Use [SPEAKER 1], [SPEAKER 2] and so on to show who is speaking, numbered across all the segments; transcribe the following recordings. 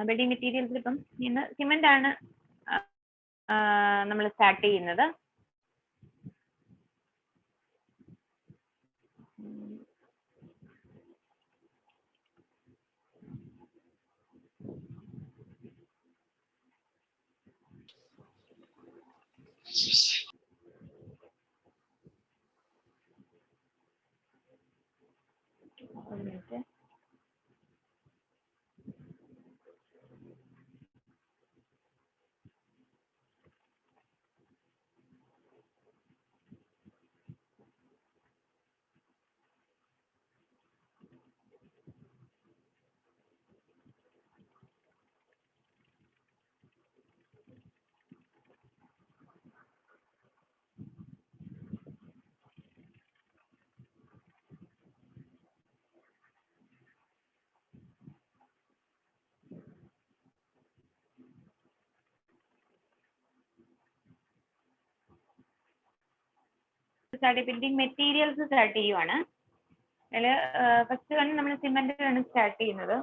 [SPEAKER 1] Building മെറ്റീരിയൽസിൽ ഇപ്പം ഇന്ന് cement ആണ് നമ്മൾ സ്റ്റാർട്ട് ചെയ്യുന്നത്. ഒരു മിനിറ്റ്. ബിൽഡിംഗ് മെറ്റീരിയൽസ് സ്റ്റാർട്ട് ചെയ്യുവാണ്. അതിൽ ഫസ്റ്റ് തന്നെ നമ്മൾ സിമെന്റ് ആണ് സ്റ്റാർട്ട് ചെയ്യുന്നത്.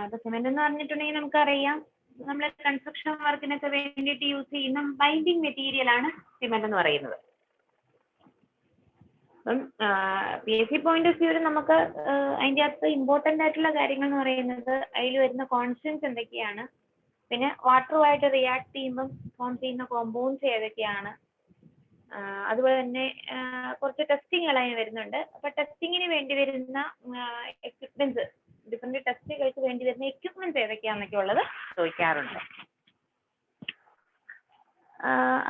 [SPEAKER 1] ഇപ്പൊ സിമെന്റ് എന്ന് പറഞ്ഞിട്ടുണ്ടെങ്കിൽ നമുക്കറിയാം, നമ്മൾ കൺസ്ട്രക്ഷൻ വർക്കിനൊക്കെ വേണ്ടിയിട്ട് യൂസ് ചെയ്യുന്ന ബൈൻഡിങ് മെറ്റീരിയൽ ആണ് സിമെന്റ് എന്ന് പറയുന്നത്. അപ്പം PSC പോയിന്റ് ഓഫ് വ്യൂവിൽ നമുക്ക് അതിൻ്റെ അകത്ത് ഇമ്പോർട്ടൻ്റ് ആയിട്ടുള്ള കാര്യങ്ങൾ എന്ന് പറയുന്നത് അതിൽ വരുന്ന കോൺസ്റ്റൻസ് എന്തൊക്കെയാണ്, പിന്നെ വാട്ടറുമായിട്ട് റിയാക്ട് ചെയ്യുമ്പം ഫോം ചെയ്യുന്ന കോമ്പൗണ്ട്സ് ഏതൊക്കെയാണ്, അതുപോലെ തന്നെ കുറച്ച് ടെസ്റ്റിങ്ങുകൾ അതിന് വരുന്നുണ്ട്. അപ്പൊ ടെസ്റ്റിങ്ങിന് വേണ്ടി വരുന്ന എക്വിപ്മെന്റ്സ്, ഡിഫറെന്റ് ടെസ്റ്റുകൾക്ക് വേണ്ടി വരുന്ന എക്വിപ്മെന്റ്സ് ഏതൊക്കെയാണെന്നൊക്കെ ഉള്ളത് ചോദിക്കാറുണ്ട്.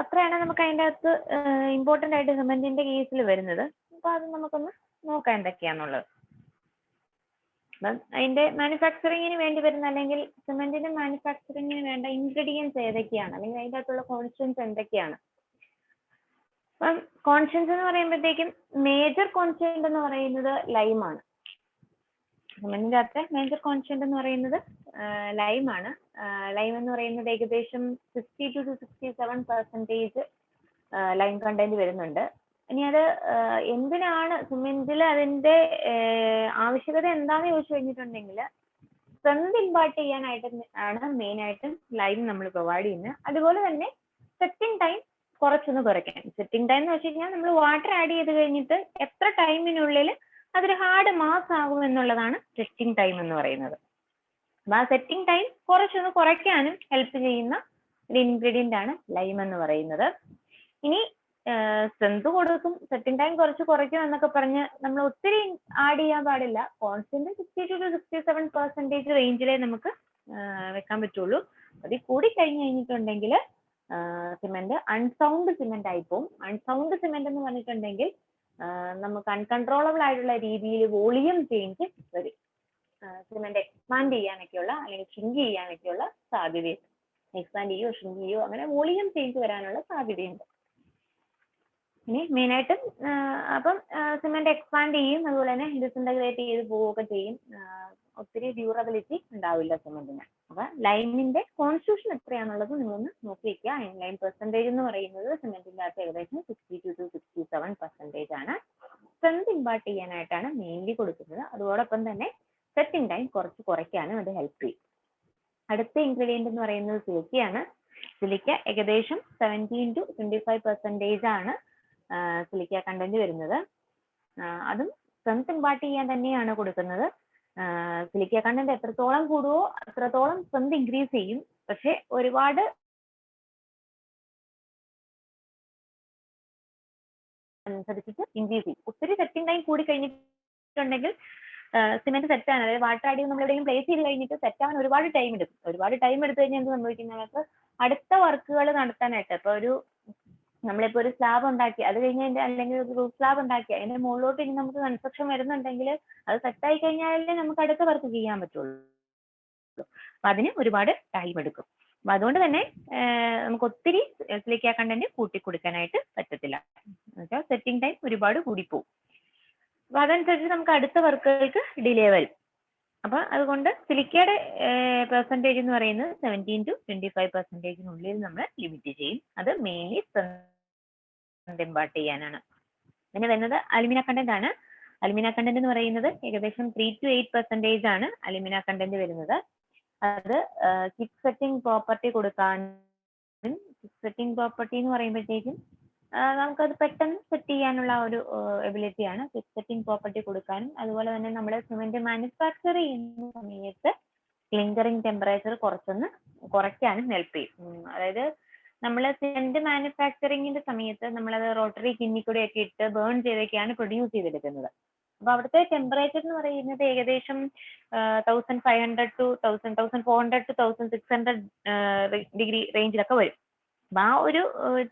[SPEAKER 1] അത്രയാണ് നമുക്ക് അതിൻ്റെ അകത്ത് ഇമ്പോർട്ടൻ്റ് ആയിട്ട് സിമെന്റിന്റെ കേസിൽ വരുന്നത്. അപ്പൊ അത് നമുക്കൊന്ന് നോക്കാം എന്തൊക്കെയാന്നുള്ളത്. അപ്പം അതിന്റെ മാനുഫാക്ചറിങ്ങിന് വേണ്ടി വരുന്ന, അല്ലെങ്കിൽ സിമെന്റിന്റെ മാനുഫാക്ചറിങ്ങിന് വേണ്ട ഇൻഗ്രീഡിയൻസ് ഏതൊക്കെയാണ്, അല്ലെങ്കിൽ അതിൻ്റെ അകത്തുള്ള കോൺസ്റ്റൻസ് എന്തൊക്കെയാണ്. അപ്പം കോൺസ്റ്റൻസ് എന്ന് പറയുമ്പോഴത്തേക്കും മേജർ കോൺസ്റ്റന്റ് എന്ന് പറയുന്നത് ലൈമാണ്. സിമെന്റിന്റെ അകത്തെ മേജർ കോൺസ്റ്റന്റ് എന്ന് പറയുന്നത് ലൈമാണ്. ലൈം എന്ന് പറയുന്നത് ഏകദേശം 62 to 67% ലൈം കണ്ടന്റ് വരുന്നുണ്ട്. ഇനി അത് എന്തിനാണ് സിമെന്റിൽ അതിന്റെ ആവശ്യകത എന്താണെന്ന് ചോദിച്ചു കഴിഞ്ഞിട്ടുണ്ടെങ്കിൽ, സ്ട്രെങ്ത് ഇമ്പാർട്ട് ചെയ്യാനായിട്ട് ആണ് മെയിൻ ആയിട്ടും ലൈം നമ്മൾ പ്രൊവൈഡ് ചെയ്യുന്നത്. അതുപോലെ തന്നെ സെറ്റിംഗ് ടൈം കുറച്ചൊന്ന് കുറയ്ക്കാൻ. സെറ്റിംഗ് ടൈം എന്ന് വെച്ച് കഴിഞ്ഞാൽ നമ്മൾ വാട്ടർ ആഡ് ചെയ്ത് കഴിഞ്ഞിട്ട് എത്ര ടൈമിനുള്ളിൽ അതൊരു ഹാർഡ് മാസ് ആകും എന്നുള്ളതാണ് സെറ്റിംഗ് ടൈം എന്ന് പറയുന്നത്. അപ്പൊ ആ സെറ്റിംഗ് ടൈം കുറച്ചൊന്ന് കുറയ്ക്കാനും ഹെൽപ്പ് ചെയ്യുന്ന ഒരു ഇൻഗ്രീഡിയന്റ് ആണ് ലൈം എന്ന് പറയുന്നത്. ഇനി സ്ട്രെങ്ത് കൊടുക്കും, സെറ്റിംഗ് ടൈം കുറച്ച് കുറയ്ക്കും എന്നൊക്കെ പറഞ്ഞ് നമ്മൾ ഒത്തിരി ആഡ് ചെയ്യാൻ പാടില്ല. കോൺസ്റ്റന്റ് 62 to 67% റേഞ്ചിലേ നമുക്ക് വെക്കാൻ പറ്റുള്ളൂ. അതിൽ കൂടി കഴിഞ്ഞ് കഴിഞ്ഞിട്ടുണ്ടെങ്കിൽ സിമെന്റ് അൺസൗണ്ട് സിമെന്റ് ആയി പോകും. അൺസൗണ്ട് സിമെന്റ് എന്ന് പറഞ്ഞിട്ടുണ്ടെങ്കിൽ നമുക്ക് അൺകൺട്രോളബിൾ ആയിട്ടുള്ള രീതിയിൽ വോളിയം ചേഞ്ച് വരും. സിമെന്റ് എക്സ്പാൻഡ് ചെയ്യാനൊക്കെയുള്ള, അല്ലെങ്കിൽ ഷ്രിങ്ക് ചെയ്യാനൊക്കെയുള്ള സാധ്യതയുണ്ട്. എക്സ്പാൻഡ് ചെയ്യോ ഷ്രിങ്ക് ചെയ്യോ അങ്ങനെ വോളിയം ചേഞ്ച് വരാനുള്ള സാധ്യതയുണ്ട്. ഇനി മെയിനായിട്ടും അപ്പം സിമെന്റ് എക്സ്പാൻഡ് ചെയ്യും, അതുപോലെ തന്നെ ഡിസിൻറ്റഗ്രേറ്റ് ചെയ്ത് പോവുകയൊക്കെ ചെയ്യും. ഒത്തിരി ഡ്യൂറബിലിറ്റി ഉണ്ടാവില്ല സിമെന്റിന്. അപ്പൊ ലൈമിന്റെ കോൺസ്റ്റിറ്റ്യൂഷൻ എത്രയാണുള്ളത് നിങ്ങളൊന്ന് നോക്കി വെക്കുക. ലൈം പെർസെന്റേജ് എന്ന് പറയുന്നത് സിമെന്റിന്റെ അകത്ത് ഏകദേശം 62 to 67% ആണ്. സ്ട്രെങ്ത് ഇമ്പാർട്ട് ചെയ്യാനായിട്ടാണ് മെയിൻലി കൊടുക്കുന്നത്. അതോടൊപ്പം തന്നെ സെറ്റിംഗ് ടൈം കുറച്ച് കുറയ്ക്കാനും അത് ഹെൽപ്പ് ചെയ്യും. അടുത്ത ഇൻഗ്രീഡിയന്റ് എന്ന് പറയുന്നത് സിലിക്കയാണ്. സിലിക്ക ഏകദേശം 17 to 25% ആണ് സിലിക്ക കണ്ടന്റ് വരുന്നത്. അതും സ്ട്രെങ്ത് ഇമ്പാർട്ട് ചെയ്യാൻ തന്നെയാണ് കൊടുക്കുന്നത്. സിലിക്ക കണ്ടന്റ് എത്രത്തോളം കൂടുവോ അത്രത്തോളം സ്ട്രെങ്ത് ഇൻക്രീസ് ചെയ്യും. പക്ഷെ ഒരുപാട് അനുസരിച്ചിട്ട് ഇൻക്രീസ് ചെയ്യും. ഒത്തിരി സെറ്റിംഗ് ടൈം കൂടി കഴിഞ്ഞിട്ടുണ്ടെങ്കിൽ സിമെന്റ് സെറ്റ് ആണ്, അതായത് വാട്ടർ ആഡ് ചെയ്ത് നമ്മൾ എവിടെയെങ്കിലും പ്ലേസ് ചെയ്ത് കഴിഞ്ഞിട്ട് സെറ്റ് ആവാൻ ഒരുപാട് ടൈം എടുക്കും. ഒരുപാട് ടൈം എടുത്തു കഴിഞ്ഞാൽ എന്ത് സംഭവിക്കുന്നത്, അടുത്ത വർക്കുകൾ നടത്താനായിട്ട്, ഇപ്പൊ ഒരു നമ്മളിപ്പോ ഒരു സ്ലാബ് ഉണ്ടാക്കി അത് കഴിഞ്ഞ് അല്ലെങ്കിൽ ഒരു റൂഫ് സ്ലാബ് ഉണ്ടാക്കി അതിന്റെ മുകളിലോട്ട് ഇനി നമുക്ക് കൺസ്ട്രക്ഷൻ വരുന്നുണ്ടെങ്കിൽ അത് സെറ്റായി കഴിഞ്ഞാലേ നമുക്ക് അടുത്ത വർക്ക് ചെയ്യാൻ പറ്റുള്ളൂ. അപ്പൊ അതിന് ഒരുപാട് ടൈം എടുക്കും. അപ്പൊ അതുകൊണ്ട് തന്നെ നമുക്ക് ഒത്തിരി സിലിക്ക കണ്ടന്റ് കൂട്ടി കൊടുക്കാനായിട്ട് പറ്റത്തില്ല. സെറ്റിംഗ് ടൈം ഒരുപാട് കൂടിപ്പോവും. അപ്പൊ അതനുസരിച്ച് നമുക്ക് അടുത്ത വർക്കുകൾക്ക് ഡിലേ വരും. അപ്പൊ അതുകൊണ്ട് സിലിക്കയുടെ പെർസെൻറ്റേജ് എന്ന് പറയുന്നത് 17 to 25% നമ്മൾ ലിമിറ്റ് ചെയ്യും. അത് മെയിൻലി ഇമ്പാർട്ട് ചെയ്യാനാണ്. പിന്നെ വരുന്നത് അലുമിന കണ്ടന്റ് ആണ്. അലുമിന കണ്ടന്റ് എന്ന് പറയുന്നത് ഏകദേശം 3 to 8% ആണ് അലുമിന കണ്ടന്റ് വരുന്നത്. അത് കിക്ക് സെറ്റിംഗ് പ്രോപ്പർട്ടി കൊടുക്കാനും, കിക്ക് സെറ്റിംഗ് പ്രോപ്പർട്ടി എന്ന് പറയുമ്പോഴത്തേക്കും നമുക്കത് പെട്ടെന്ന് സെറ്റ് ചെയ്യാനുള്ള ഒരു എബിലിറ്റി ആണ്. കിക്ക് സെറ്റിംഗ് പ്രോപ്പർട്ടി കൊടുക്കാനും അതുപോലെ തന്നെ നമ്മൾ സിമെന്റ് മാനുഫാക്ചർ ചെയ്യുന്ന സമയത്ത് ക്ലിങ്കറിംഗ് ടെമ്പറേച്ചർ കുറയ്ക്കാനും ഹെൽപ്പ് ചെയ്യും. അതായത് നമ്മൾ സിമെന്റ് മാനുഫാക്ചറിങ്ങിന്റെ സമയത്ത് നമ്മളത് റോട്ടറി കിന്നിക്കൂടെ ഒക്കെ ഇട്ട് ബേൺ ചെയ്തൊക്കെയാണ് പ്രൊഡ്യൂസ് ചെയ്തെടുക്കുന്നത്. അപ്പൊ അവിടുത്തെ ടെമ്പറേച്ചർ എന്ന് പറയുന്നത് ഏകദേശം 1500 to 1400 to 1600 ഡിഗ്രി റേഞ്ചിലൊക്കെ വരും. അപ്പൊ ആ ഒരു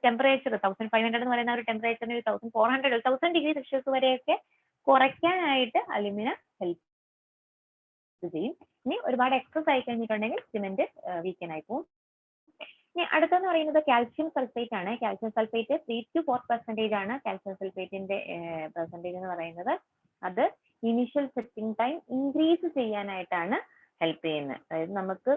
[SPEAKER 1] ടെമ്പറേച്ചർ 1500 എന്ന് പറയുന്ന ഒരു ടെമ്പറേച്ചറിന് 1400 1000 ഡിഗ്രി സെൽഷ്യസ് വരെയൊക്കെ കുറയ്ക്കാനായിട്ട് അലുമിന ഹെൽപ്പ് ചെയ്യും. ഇനി ഒരുപാട് എക്സസ് ആയി കഴിഞ്ഞിട്ടുണ്ടെങ്കിൽ സിമെന്റ് വീക്കൻ ആയി പോകും. ഇനി അടുത്തെന്ന് പറയുന്നത് കാൽഷ്യം സൾഫേറ്റ് ആണ്. കാൽഷ്യം സൾഫേറ്റ് 3 to 4% ആണ് കാൽഷ്യം സൾഫേറ്റിന്റെ പെർസെൻറ്റേജ് എന്ന് പറയുന്നത്. അത് ഇനിഷ്യൽ സെറ്റിംഗ് ടൈം ഇൻക്രീസ് ചെയ്യാനായിട്ടാണ് ഹെൽപ്പ് ചെയ്യുന്നത്. അതായത് നമുക്ക്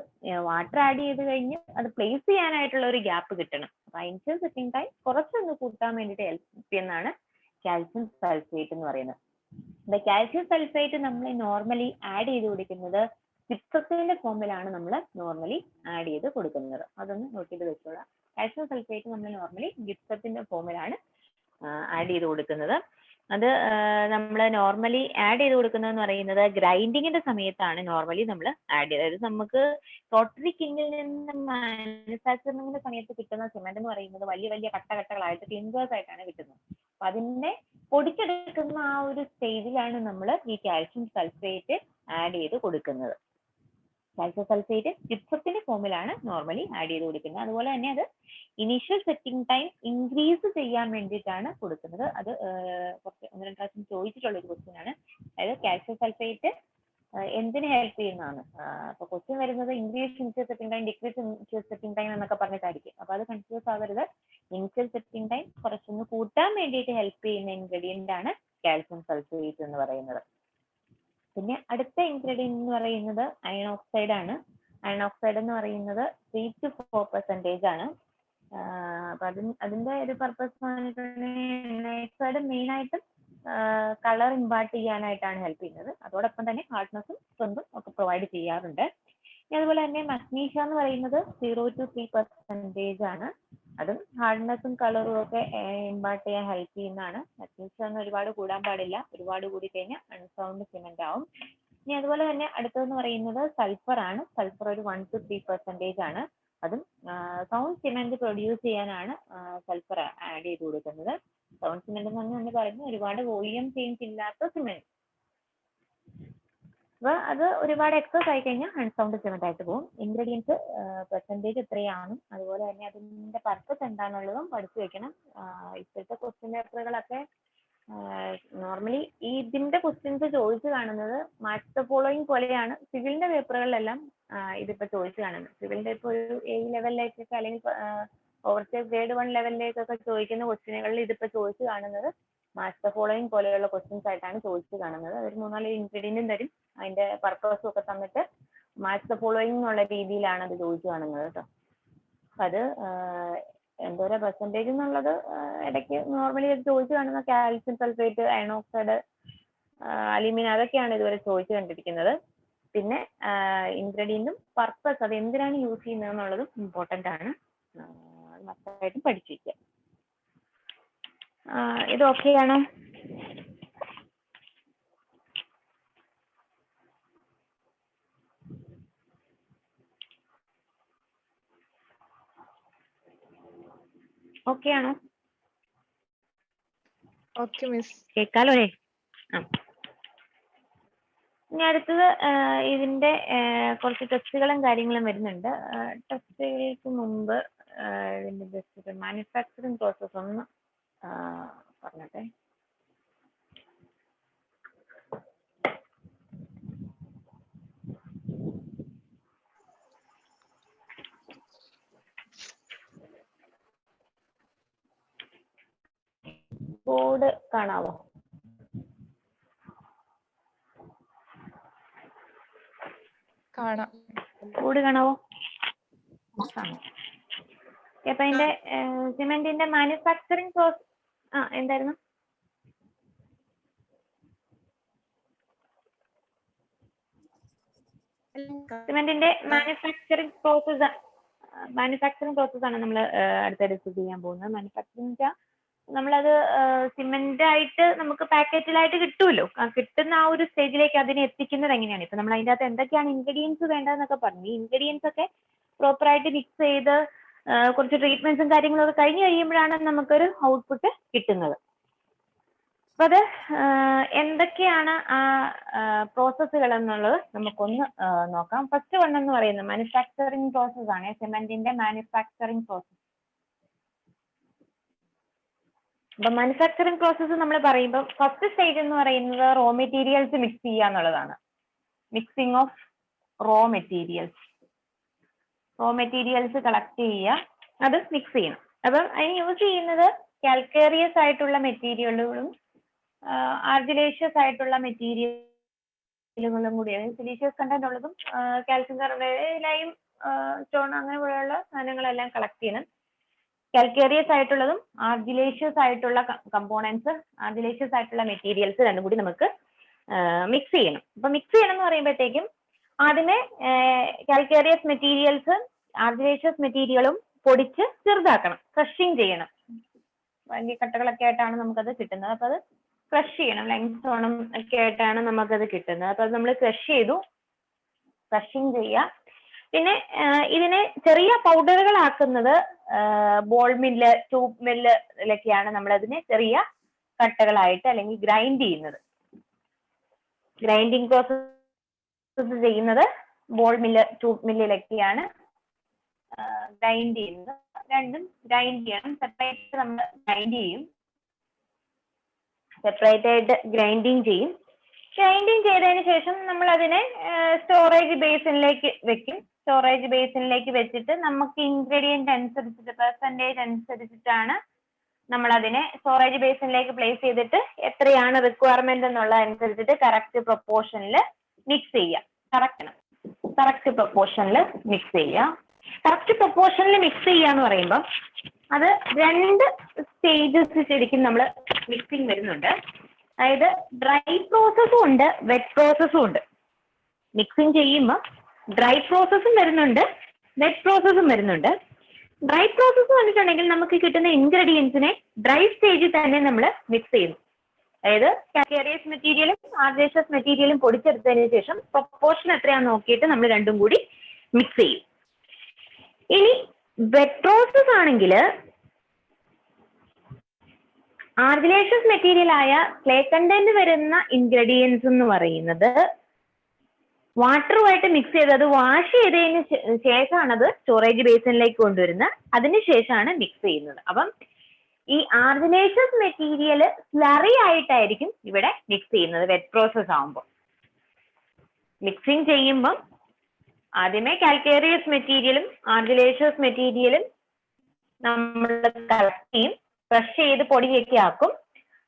[SPEAKER 1] വാട്ടർ ആഡ് ചെയ്ത് കഴിഞ്ഞ് അത് പ്ലേസ് ചെയ്യാനായിട്ടുള്ള ഒരു ഗ്യാപ്പ് കിട്ടണം. അപ്പൊ ഇനിഷ്യൽ സെറ്റിംഗ് ടൈം കുറച്ചൊന്ന് കൂട്ടാൻ വേണ്ടിയിട്ട് ഹെൽപ്പ് ചെയ്യുന്നതാണ് കാൽഷ്യം സൾഫേറ്റ് എന്ന് പറയുന്നത്. കാൽഷ്യം സൾഫേറ്റ് നമ്മൾ നോർമലി ആഡ് ചെയ്ത് കൊടുക്കുന്നത് ജിപ്സത്തിന്റെ ഫോമിലാണ് നമ്മൾ നോർമലി ആഡ് ചെയ്ത് കൊടുക്കുന്നത്. അതൊന്ന് നോട്ട് ചെയ്ത് വെച്ചോളാം. കാൽഷ്യം സൾഫേറ്റ് നമ്മൾ നോർമലി ജിപ്സത്തിന്റെ ഫോമിലാണ് ആഡ് ചെയ്ത് കൊടുക്കുന്നത്. അത് നമ്മൾ നോർമലി ആഡ് ചെയ്ത് കൊടുക്കുന്നതെന്ന് പറയുന്നത് ഗ്രൈൻഡിങ്ങിന്റെ സമയത്താണ് നോർമലി നമ്മൾ ആഡ് ചെയ്തത്. അതായത് നമുക്ക് റോട്ടറി കിങ്ങിൽ നിന്ന് മാനുഫാക്ചറിങ്ങിന്റെ സമയത്ത് കിട്ടുന്ന സിമെന്റ് എന്ന് പറയുന്നത് വലിയ വലിയ കട്ടകളായിട്ട് ക്ലിങ്കേഴ്സ് ആയിട്ടാണ് കിട്ടുന്നത്. അപ്പൊ അതിനെ പൊടിച്ചെടുക്കുന്ന ആ ഒരു സ്റ്റേജിലാണ് നമ്മൾ ഈ കാൽഷ്യം സൾഫേറ്റ് ആഡ് ചെയ്ത് കൊടുക്കുന്നത്. കാൽഷ്യം സൾഫേറ്റ് ജിപ്സത്തിന്റെ ഫോമിലാണ് നോർമലി ആഡ് ചെയ്ത് കൊടുക്കുന്നത്. അതുപോലെ തന്നെ അത് ഇനീഷ്യൽ സെറ്റിംഗ് ടൈം ഇൻക്രീസ് ചെയ്യാൻ വേണ്ടിയിട്ടാണ് കൊടുക്കുന്നത്. അത് കുറച്ച് 1-2 പ്രാവശ്യം ചോദിച്ചിട്ടുള്ള ഒരു ക്വസ്റ്റ്യൻ ആണ്. അതായത് കാൽഷ്യം സൾഫേറ്റ് എന്തിന് ഹെൽപ്പ് ചെയ്യുന്നതാണ്. അപ്പൊ ക്വസ്റ്റ്യൻ വരുന്നത് increase initial setting time, decrease initial setting time എന്നൊക്കെ പറഞ്ഞിട്ടായിരിക്കും. അപ്പൊ അത് കൺഫ്യൂസ് ആവരുത്. ഇനിഷ്യൽ സെറ്റിംഗ് ടൈം കുറച്ചൊന്ന് കൂട്ടാൻ വേണ്ടിയിട്ട് ഹെൽപ്പ് ചെയ്യുന്ന ഇൻഗ്രീഡിയന്റ് ആണ് കാൽഷ്യം സൾഫേറ്റ് എന്ന് പറയുന്നത്. പിന്നെ അടുത്ത ഇൻഗ്രീഡിയന്റ് എന്ന് പറയുന്നത് അയൺ ഓക്സൈഡ് ആണ്. അയൺ ഓക്സൈഡ് എന്ന് പറയുന്നത് 3 to 4% ആണ്. അപ്പൊ അതിന്റെ ഒരു പർപ്പസ് ഓക്സൈഡ് മെയിൻ ആയിട്ടും കളർ ഇമ്പാർട്ട് ചെയ്യാനായിട്ടാണ് ഹെൽപ്പ് ചെയ്യുന്നത്. അതോടൊപ്പം തന്നെ ഹാർഡ്നെസ്സും സ്ട്രെങ്തും ഒക്കെ പ്രൊവൈഡ് ചെയ്യാറുണ്ട്. അതുപോലെ തന്നെ മഗ്നീഷ്യ എന്ന് പറയുന്നത് 0 to 3% ആണ്. അതും ഹാർഡ്നെസ്സും കളറും ഒക്കെ ഇമ്പാർട്ട് ചെയ്യാൻ ഹെൽപ്പ് ചെയ്യുന്നതാണ്. മഗ്നീഷ്യ ഒന്നും ഒരുപാട് കൂടാൻ പാടില്ല. ഒരുപാട് കൂടി കഴിഞ്ഞാൽ അൺസൗണ്ട് സിമെന്റ് ആവും. ഇനി അതുപോലെ തന്നെ അടുത്തതെന്ന് പറയുന്നത് സൾഫർ ആണ്. സൾഫർ ഒരു 1 to 3% ആണ്. അതും സൗണ്ട് സിമെന്റ് പ്രൊഡ്യൂസ് ചെയ്യാനാണ് സൾഫർ ആഡ് ചെയ്ത് കൊടുക്കുന്നത്. സൗണ്ട് സിമെന്റ് എന്ന് പറഞ്ഞാൽ പറയുന്നത് ഒരുപാട് വോളിയം ചേഞ്ച് ഇല്ലാത്ത സിമെന്റ്. അപ്പൊ അത് ഒരുപാട് എക്സസ് ആയി കഴിഞ്ഞാൽ അൺസൗണ്ട് സിമെന്റ് ആയിട്ട് പോകും. ഇൻഗ്രീഡിയൻസ് പെർസെൻറ്റേജ് എത്രയാണ്, അതുപോലെ തന്നെ അതിന്റെ പർപ്പസ് എന്താണെന്നുള്ളതും പഠിച്ചു വെക്കണം. ഇപ്പോഴത്തെ ക്വസ്റ്റ്യൻ പേപ്പറുകളൊക്കെ നോർമലി ഇതിന്റെ ക്വസ്റ്റ്യൻസ് ചോദിച്ചു കാണുന്നത് മാച്ച് ദ ഫോളോയിങ് പോലെയാണ് സിവിലിന്റെ പേപ്പറുകളിലെല്ലാം ഇതിപ്പോ ചോദിച്ചു കാണുന്നത്. സിവിലിന്റെ ഇപ്പൊ ഒരു A ലെവലിലേക്കൊക്കെ അല്ലെങ്കിൽ ഓവർസീസ് ഗ്രേഡ് 1 ലെവലിലേക്കൊക്കെ ചോദിക്കുന്ന ക്വസ്റ്റ്യനുകളിൽ ഇതിപ്പോ ചോദിച്ചു കാണുന്നത് മാച്ച് ദ ഫോളോയിങ് പോലെയുള്ള ക്വസ്റ്റ്യൻസ് ആയിട്ടാണ് ചോദിച്ചു കാണുന്നത്. ഒരു 3-4 ഇൻഗ്രീഡിയന്റും തരും, അതിന്റെ പർപ്പസും ഒക്കെ തന്നിട്ട് മാച്ച് ദ ഫോളോയിങ് എന്നുള്ള രീതിയിലാണ് അത് ചോദിച്ചു കാണുന്നത് കേട്ടോ. അപ്പൊ അത് എന്തോരം പെർസെൻറ്റേജ് എന്നുള്ളത് ഇടയ്ക്ക് നോർമലി ചോദിച്ചു കാണുന്ന calcium sulphate, iron oxide, alumina അതൊക്കെയാണ് ഇതുവരെ ചോദിച്ചു കണ്ടിരിക്കുന്നത്. പിന്നെ ഇൻഗ്രീഡിയന്റും പർപ്പസ് അത് എന്തിനാണ് യൂസ് ചെയ്യുന്നത് എന്നുള്ളതും ഇമ്പോർട്ടൻ്റ് ആണ്. മൊത്തമായിട്ടും പഠിച്ചു വയ്ക്കുക. ഇത് ഓക്കെ ആണോ? ഓക്കെ ആണോ?
[SPEAKER 2] Okay miss.
[SPEAKER 1] കേൾക്കാലോ അല്ലേ? ഇനി അടുത്തത് ഇതിന്റെ കുറച്ച് ടെസ്റ്റുകളും കാര്യങ്ങളും വരുന്നുണ്ട്. ടെസ്റ്റുകൾക്ക് മുമ്പ് ഇതിന്റെ ജസ്റ്റ് മാനുഫാക്ചറിങ് പ്രോസസ് ഒന്ന് പറഞ്ഞട്ടെ. ബോർഡ് കാണാവോ?
[SPEAKER 2] കാണാം.
[SPEAKER 1] ബോർഡ് കാണാവോ? അപ്പൊ ഇതിന്റെ സിമെന്റിന്റെ മാനുഫാക്ചറിങ് പ്രോസസ് എന്തായിരുന്നു? സിമെന്റിന്റെ മാനുഫാക്ചറിങ് പ്രോസസ് ആണ് നമ്മൾ അടുത്ത ഡിസ്കസ് ചെയ്യാൻ പോകുന്നത്. മാനുഫാക്ചറിങ് വെച്ചാൽ നമ്മളത് സിമെന്റ് ആയിട്ട് നമുക്ക് പാക്കറ്റിലായിട്ട് കിട്ടുമല്ലോ. കിട്ടുന്ന ആ ഒരു സ്റ്റേജിലേക്ക് അതിനെ എത്തിക്കുന്നത് എങ്ങനെയാണ്? ഇപ്പൊ നമ്മൾ അതിന്റെ അകത്ത് എന്തൊക്കെയാണ് ഇൻഗ്രീഡിയൻസ് വേണ്ടതെന്നൊക്കെ പറഞ്ഞു. ഈ ഇൻഗ്രീഡിയൻസ് ഒക്കെ പ്രോപ്പർ ആയിട്ട് മിക്സ് ചെയ്ത് കുറച്ച് ട്രീറ്റ്മെന്റ്സും കാര്യങ്ങളും ഒക്കെ കഴിഞ്ഞ് കഴിയുമ്പോഴാണ് നമുക്കൊരു ഔട്ട്പുട്ട് കിട്ടുന്നത്. അപ്പൊ അത് എന്തൊക്കെയാണ് ആ പ്രോസസ്സുകൾ എന്നുള്ളത് നമുക്കൊന്ന് നോക്കാം. ഫസ്റ്റ് വൺ എന്ന് പറയുന്നത് മാനുഫാക്ചറിങ് പ്രോസസ് ആണ്. സിമെന്റിന്റെ മാനുഫാക്ചറിങ് പ്രോസസ്. അപ്പൊ മാനുഫാക്ചറിങ് പ്രോസസ്സ് നമ്മൾ പറയുമ്പോൾ ഫസ്റ്റ് സ്റ്റേജ് എന്ന് പറയുന്നത് റോ മെറ്റീരിയൽസ് മിക്സ് ചെയ്യുക എന്നുള്ളതാണ്. Mixing of raw materials collect ചെയ്യുക, അത് മിക്സ് ചെയ്യണം. അപ്പം അതിന് യൂസ് ചെയ്യുന്നത് കാൽക്കേറിയസ് ആയിട്ടുള്ള മെറ്റീരിയലുകളും ആർജിലേഷ്യസ് ആയിട്ടുള്ള മെറ്റീരിയലുകളും കൂടി, അതായത് സിലീഷ്യസ് കണ്ടന്റ് ഉള്ളതും കാൽസ്യം കാർബണേറ്റ്, ലൈം, സ്റ്റോൺ അങ്ങനെയുള്ള സാധനങ്ങളെല്ലാം കളക്ട് ചെയ്യണം. കാൽക്കേറിയസ് ആയിട്ടുള്ളതും ആർജിലേഷ്യസ് ആയിട്ടുള്ള കമ്പോണൻസ്, ആർജിലേഷ്യസ് ആയിട്ടുള്ള മെറ്റീരിയൽസ് രണ്ടും കൂടി നമുക്ക് മിക്സ് ചെയ്യണം. അപ്പൊ മിക്സ് ചെയ്യണം എന്ന് പറയുമ്പോഴത്തേക്കും ആദ്യമേ കാൽക്കേറിയസ് മെറ്റീരിയൽസ് ആർജിലേഷ്യസ് മെറ്റീരിയലും പൊടിച്ച് ചെറുതാക്കണം, ക്രഷിങ് ചെയ്യണം. വലിയ കട്ടകളൊക്കെ ആയിട്ടാണ് നമുക്കത് കിട്ടുന്നത്. അപ്പൊ അത് ക്രഷ് ചെയ്യണം, ലൈംസ്റ്റോണും ഒക്കെ ആയിട്ടാണ് നമുക്കത് കിട്ടുന്നത്. അപ്പൊ അത് നമ്മൾ ക്രഷിങ് ചെയ്യുക. പിന്നെ ഇതിനെ ചെറിയ പൗഡറുകളാക്കുന്നത് ബോൾ മില്ല്, ട്യൂബ് മില്ലിലൊക്കെയാണ് നമ്മളതിനെ ചെറിയ കട്ടകളായിട്ട് അല്ലെങ്കിൽ ഗ്രൈൻഡ് ചെയ്യുന്നത്. ഗ്രൈൻഡിങ് പ്രോസസ് ചെയ്യുന്നത് ബോൾ മില്ല്, ട്യൂബ് മില്ലിലൊക്കെയാണ് ഗ്രൈൻഡ് ചെയ്യുന്നത്. രണ്ടും ഗ്രൈൻഡ് ചെയ്യണം. സെപ്പറേറ്റ് നമ്മൾ ഗ്രൈൻഡ് ചെയ്യും, സെപ്പറേറ്റ് ആയിട്ട് ഗ്രൈൻഡിങ് ചെയ്യും. ഗ്രൈൻഡിങ് ചെയ്തതിന് ശേഷം നമ്മൾ അതിനെ സ്റ്റോറേജ് ബേസിനിലേക്ക് വെക്കും. സ്റ്റോറേജ് ബേസിനിലേക്ക് വെച്ചിട്ട് നമുക്ക് ഇൻഗ്രീഡിയന്റ് അനുസരിച്ചിട്ട്, പെർസെൻറ്റേജ് അനുസരിച്ചിട്ടാണ് നമ്മൾ അതിനെ സ്റ്റോറേജ് ബേസിനിലേക്ക് പ്ലേസ് ചെയ്തിട്ട് എത്രയാണ് റിക്വയർമെന്റ് എന്നുള്ള അനുസരിച്ചിട്ട് കറക്റ്റ് പ്രൊപ്പോർഷനിൽ മിക്സ് ചെയ്യുക. കറക്റ്റ് പ്രൊപ്പോർഷനിൽ മിക്സ് ചെയ്യുക. കറക്റ്റ് പ്രൊപ്പോർഷനിൽ മിക്സ് ചെയ്യുക എന്ന് പറയുമ്പോൾ അത് രണ്ട് സ്റ്റേജസ് ശരിക്കും നമ്മൾ മിക്സിങ് വരുന്നുണ്ട്. അതായത് ഡ്രൈ പ്രോസസ്സും ഉണ്ട്, വെറ്റ് പ്രോസസ്സും ഉണ്ട്. മിക്സിങ് ചെയ്യുമ്പോൾ ഡ്രൈ പ്രോസസ്സും വരുന്നുണ്ട്, വെറ്റ് പ്രോസസ്സും വരുന്നുണ്ട്. ഡ്രൈ പ്രോസസ്സ് വന്നിട്ടുണ്ടെങ്കിൽ നമുക്ക് കിട്ടുന്ന ഇൻഗ്രീഡിയൻസിനെ ഡ്രൈ സ്റ്റേജിൽ തന്നെ നമ്മൾ മിക്സ് ചെയ്യുന്നു. അതായത് കാൽക്കേറിയസ് മെറ്റീരിയലും ആർജിലേഷ്യസ് മെറ്റീരിയലും പൊടിച്ചെടുത്തതിന് ശേഷം പ്രൊപ്പോർഷൻ എത്രയാണെന്ന് നോക്കിയിട്ട് നമ്മൾ രണ്ടും കൂടി മിക്സ് ചെയ്യും. ഇനി വെറ്റ് പ്രോസസ് ആണെങ്കിൽ ആർജിലേഷ്യസ് മെറ്റീരിയൽ ആയ ക്ലേ കണ്ടന്റ് വരുന്ന ഇൻഗ്രീഡിയൻസ് എന്ന് പറയുന്നത് വാട്ടറുമായിട്ട് മിക്സ് ചെയ്ത് അത് വാഷ് ചെയ്തതിന് ശേഷമാണ് അത് സ്റ്റോറേജ് ബേസിനിലേക്ക് കൊണ്ടുവരുന്നത്. അതിനുശേഷമാണ് മിക്സ് ചെയ്യുന്നത്. അപ്പം ഈ ആർജിലേഷ്യസ് മെറ്റീരിയൽ സ്ലറി ആയിട്ടായിരിക്കും ഇവിടെ മിക്സ് ചെയ്യുന്നത് വെറ്റ് പ്രോസസ് ആകുമ്പോൾ. മിക്സിങ് ചെയ്യുമ്പം ആദ്യമേ കാൽക്കേറിയസ് മെറ്റീരിയലും ആർജിലേഷ്യസ് മെറ്റീരിയലും നമ്മൾ കളക്ട് ചെയ്യും, ക്രഷ് ചെയ്ത് പൊടിയൊക്കെ ആക്കും.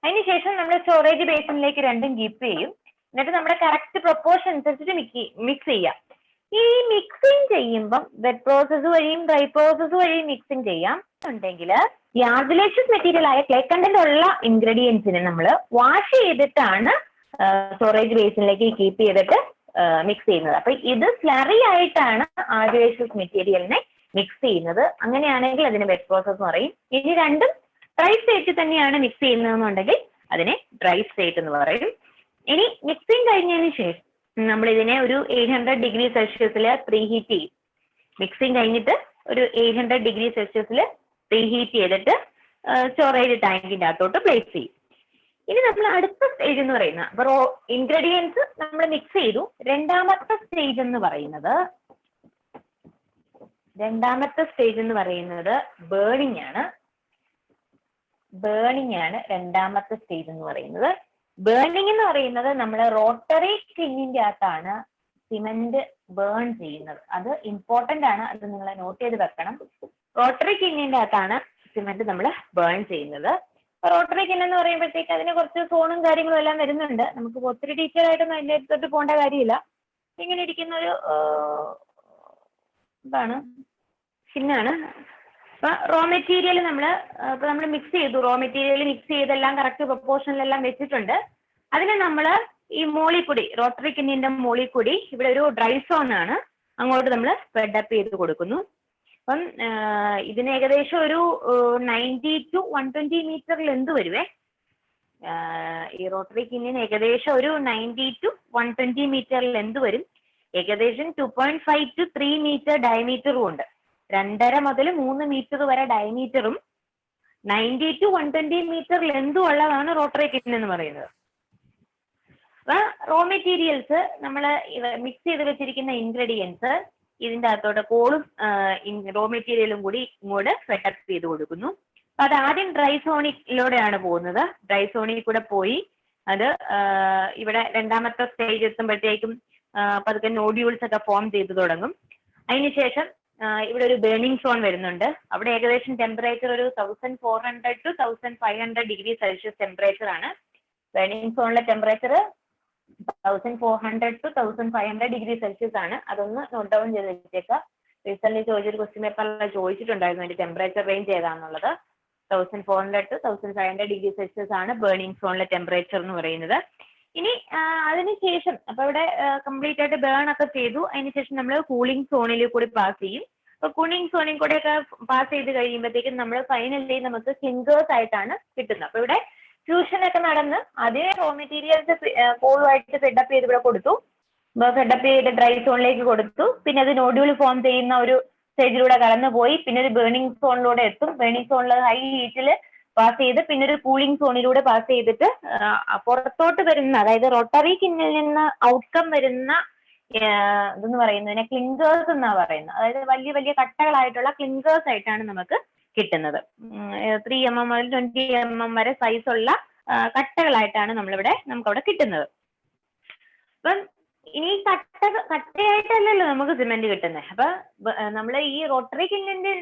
[SPEAKER 1] അതിനുശേഷം നമ്മൾ സ്റ്റോറേജ് ബേസിനിലേക്ക് രണ്ടും കീപ്പ് ചെയ്യും. എന്നിട്ട് നമ്മുടെ കറക്റ്റ് പ്രൊപ്പോർഷൻ അനുസരിച്ചിട്ട് മിക്സ് ചെയ്യാം. ഈ മിക്സിങ് ചെയ്യുമ്പം വെറ്റ് പ്രോസസ് വഴിയും ഡ്രൈ പ്രോസസ് വഴിയും മിക്സിങ് ചെയ്യാം ഉണ്ടെങ്കിൽ ഈ ആർജിലേഷ്യസ് മെറ്റീരിയൽ ആയ ക്ലേ കണ്ടന്റ് ഉള്ള ഇൻഗ്രീഡിയൻസിനെ നമ്മൾ വാഷ് ചെയ്തിട്ടാണ് സ്റ്റോറേജ് ബേസിനിലേക്ക് കീപ്പ് ചെയ്തിട്ട് മിക്സ് ചെയ്യുന്നത്. അപ്പൊ ഇത് സ്ലറി ആയിട്ടാണ് ആർജിലേഷ്യസ് മെറ്റീരിയലിനെ മിക്സ് ചെയ്യുന്നത്. അങ്ങനെയാണെങ്കിൽ അതിന് വെറ്റ് പ്രോസസ് എന്ന് പറയും. ഇനി രണ്ടും ഡ്രൈ സ്റ്റേറ്റ് തന്നെയാണ് മിക്സ് ചെയ്യുന്നതെന്നുണ്ടെങ്കിൽ അതിനെ ഡ്രൈ സ്റ്റേറ്റ് എന്ന് പറയും. ഇനി മിക്സിങ് കഴിഞ്ഞതിന് ശേഷം നമ്മൾ ഇതിനെ ഒരു 800 ഡിഗ്രി സെൽഷ്യസിൽ പ്രീ ഹീറ്റ് ചെയ്യും. മിക്സിങ് കഴിഞ്ഞിട്ട് ഒരു 800 ഡിഗ്രി സെൽഷ്യസിൽ പ്രീ ഹീറ്റ് ചെയ്തിട്ട് സ്റ്റോറേജ് ടാങ്കിന്റെ അകത്തോട്ട് പ്ലേസ് ചെയ്യും. ഇനി നമ്മൾ അടുത്ത സ്റ്റേജ് എന്ന് പറയുന്നത്, അപ്പൊ ഇൻഗ്രീഡിയൻസ് നമ്മൾ മിക്സ് ചെയ്തു. രണ്ടാമത്തെ സ്റ്റേജ് എന്ന് പറയുന്നത് ബേണിംഗ് ആണ്. രണ്ടാമത്തെ സ്റ്റേജ് എന്ന് പറയുന്നത്. ബേണിംഗ് എന്ന് പറയുന്നത് നമ്മൾ റോട്ടറി കിന്നിന്റെ അകത്താണ് സിമന്റ് ബേൺ ചെയ്യുന്നത്. അത് ഇമ്പോർട്ടന്റ് ആണ്, അത് നിങ്ങൾ നോട്ട് ചെയ്ത് വെക്കണം. റോട്ടറി കിന്നിന്റെ അകത്താണ് സിമന്റ് നമ്മൾ ബേൺ ചെയ്യുന്നത്. റോട്ടറി കിൻ എന്ന് പറയുമ്പോഴത്തേക്ക് അതിന് കുറച്ച് സോണും കാര്യങ്ങളും എല്ലാം വരുന്നുണ്ട്. നമുക്ക് ഒത്തിരി ഡീറ്റെയിൽ ആയിട്ടൊന്നും അതിന്റെ അടുത്തോട്ട് പോകേണ്ട കാര്യമില്ല. ഇങ്ങനെ ഇരിക്കുന്ന ഒരു ഇതാണ് പിന്നാണ്. അപ്പൊ റോ മെറ്റീരിയൽ നമ്മൾ മിക്സ് ചെയ്തു, റോ മെറ്റീരിയൽ മിക്സ് ചെയ്തെല്ലാം കറക്റ്റ് പ്രൊപ്പോർഷനിലെല്ലാം വെച്ചിട്ടുണ്ട്. അതിന് നമ്മൾ ഈ മോളിക്കുടി, റോട്ടറി കിന്നിന്റെ മോളിക്കുടി ഇവിടെ ഒരു ഡ്രൈ സോൺ ആണ്, അങ്ങോട്ട് നമ്മൾ സ്പ്രെഡ് അപ്പ് ചെയ്ത് കൊടുക്കുന്നു. അപ്പം ഇതിന് ഏകദേശം ഒരു 90 to 120 മീറ്റർ ലെന്ത് വരുവേ. ഈ റോട്ടറി കിന്നിന് ഏകദേശം ഒരു 90 to 120 മീറ്റർ ലെന്ത് വരും. ഏകദേശം 2.5 to 3 മീറ്റർ ഡയമീറ്ററും ഉണ്ട്. 2.5 മുതൽ 3 മീറ്റർ വരെ ഡയമീറ്ററും 90 to 120 മീറ്റർ ലെന്തും ഉള്ളതാണ് റോട്ടറി കിൻ എന്ന് പറയുന്നത്. അപ്പൊ റോ മെറ്റീരിയൽസ് നമ്മൾ മിക്സ് ചെയ്ത് വെച്ചിരിക്കുന്ന ഇൻഗ്രീഡിയൻസ് ഇതിന്റെ അകത്തോട്ട് കോളും റോ മെറ്റീരിയലും കൂടി ഇങ്ങോട്ട് സെറ്റപ്പ് ചെയ്ത് കൊടുക്കുന്നു. അപ്പൊ അത് ആദ്യം ഡ്രൈ സോണിലൂടെയാണ് പോകുന്നത്. ഡ്രൈ സോണിൽ കൂടെ പോയി അത് ഇവിടെ രണ്ടാമത്തെ സ്റ്റേജ് എത്തുമ്പോഴത്തേക്കും പതുക്കെ നോഡ്യൂൾസ് ഒക്കെ ഫോം ചെയ്ത് തുടങ്ങും. അതിനുശേഷം ഇവിടെ ഒരു ബേണിംഗ് സോൺ വരുന്നുണ്ട്. അവിടെ ഏകദേശം ടെമ്പറേച്ചർ ഒരു 1400 to 1500 ഡിഗ്രി സെൽഷ്യസ് ടെമ്പറേച്ചർ ആണ്. ബേണിംഗ് സോണിലെ ടെമ്പറേച്ചർ 1400 to 1500 ഡിഗ്രി സെൽഷ്യസ് ആണ്. അതൊന്ന് നോട്ട് ഡൗൺ ചെയ്ത് വെച്ചേക്കാം. റീസെന്റ് ചോദിച്ചൊരു ക്വസ്റ്റ്യൻ പേപ്പറിൽ ചോദിച്ചിട്ടുണ്ടായിരുന്നു അതിന്റെ ടെമ്പറേച്ചർ റേഞ്ച് ഏതാണെന്നുള്ളത്. 1400 to 1500 ഡിഗ്രി സെൽഷ്യസ് ആണ് ബേണിംഗ് സോണിലെ ടെമ്പറേച്ചർ എന്ന് പറയുന്നത്. ഇനി അതിനുശേഷം അപ്പൊ ഇവിടെ കംപ്ലീറ്റ് ആയിട്ട് ബേൺ ഒക്കെ ചെയ്തു. അതിനുശേഷം നമ്മൾ കൂളിംഗ് സോണിൽ കൂടി പാസ് ചെയ്യും. അപ്പൊ കൂളിംഗ് സോണിൽ കൂടെ ഒക്കെ പാസ് ചെയ്ത് കഴിയുമ്പോഴത്തേക്കും നമ്മൾ ഫൈനലി നമുക്ക് ക്ലിങ്കേഴ്സ് ആയിട്ടാണ് കിട്ടുന്നത്. അപ്പൊ ഇവിടെ ഫ്യൂഷൻ ഒക്കെ നടന്ന് അതേ റോ മെറ്റീരിയൽസ് കോളുമായിട്ട് ഫെഡപ്പ് ചെയ്ത് ഇവിടെ കൊടുത്തു. ഫെഡപ്പ് ചെയ്ത് ഡ്രൈ സോണിലേക്ക് കൊടുത്തു. പിന്നെ അത് നോഡ്യൂൾ ഫോം ചെയ്യുന്ന ഒരു സ്റ്റേജിലൂടെ കടന്നു പോയി. പിന്നെ ഒരു ബേണിംഗ് സോണിലൂടെ എത്തും. ബേണിംഗ് സോണിൽ ഹൈ ഹീറ്റിൽ പാസ് ചെയ്ത് പിന്നെ ഒരു കൂളിംഗ് സോണിലൂടെ പാസ് ചെയ്തിട്ട് പുറത്തോട്ട് വരുന്ന, അതായത് റോട്ടറി കിന്നിൽ നിന്ന് ഔട്ട്കം വരുന്ന ഇതെന്ന് പറയുന്നതിനെ ക്ലിങ്കേഴ്സ് എന്നാ പറയുന്നത്. അതായത് വലിയ വലിയ കട്ടകളായിട്ടുള്ള ക്ലിങ്കേഴ്സ് ആയിട്ടാണ് നമുക്ക് കിട്ടുന്നത്. 3 mm മുതൽ 20 mm വരെ സൈസ് ഉള്ള കട്ടകളായിട്ടാണ് നമുക്കവിടെ കിട്ടുന്നത്. അപ്പം ഇനി കട്ടയായിട്ടല്ലല്ലോ നമുക്ക് സിമെന്റ് കിട്ടുന്നത്. അപ്പൊ നമ്മൾ ഈ റോട്ടറി കിന്നിന്റെ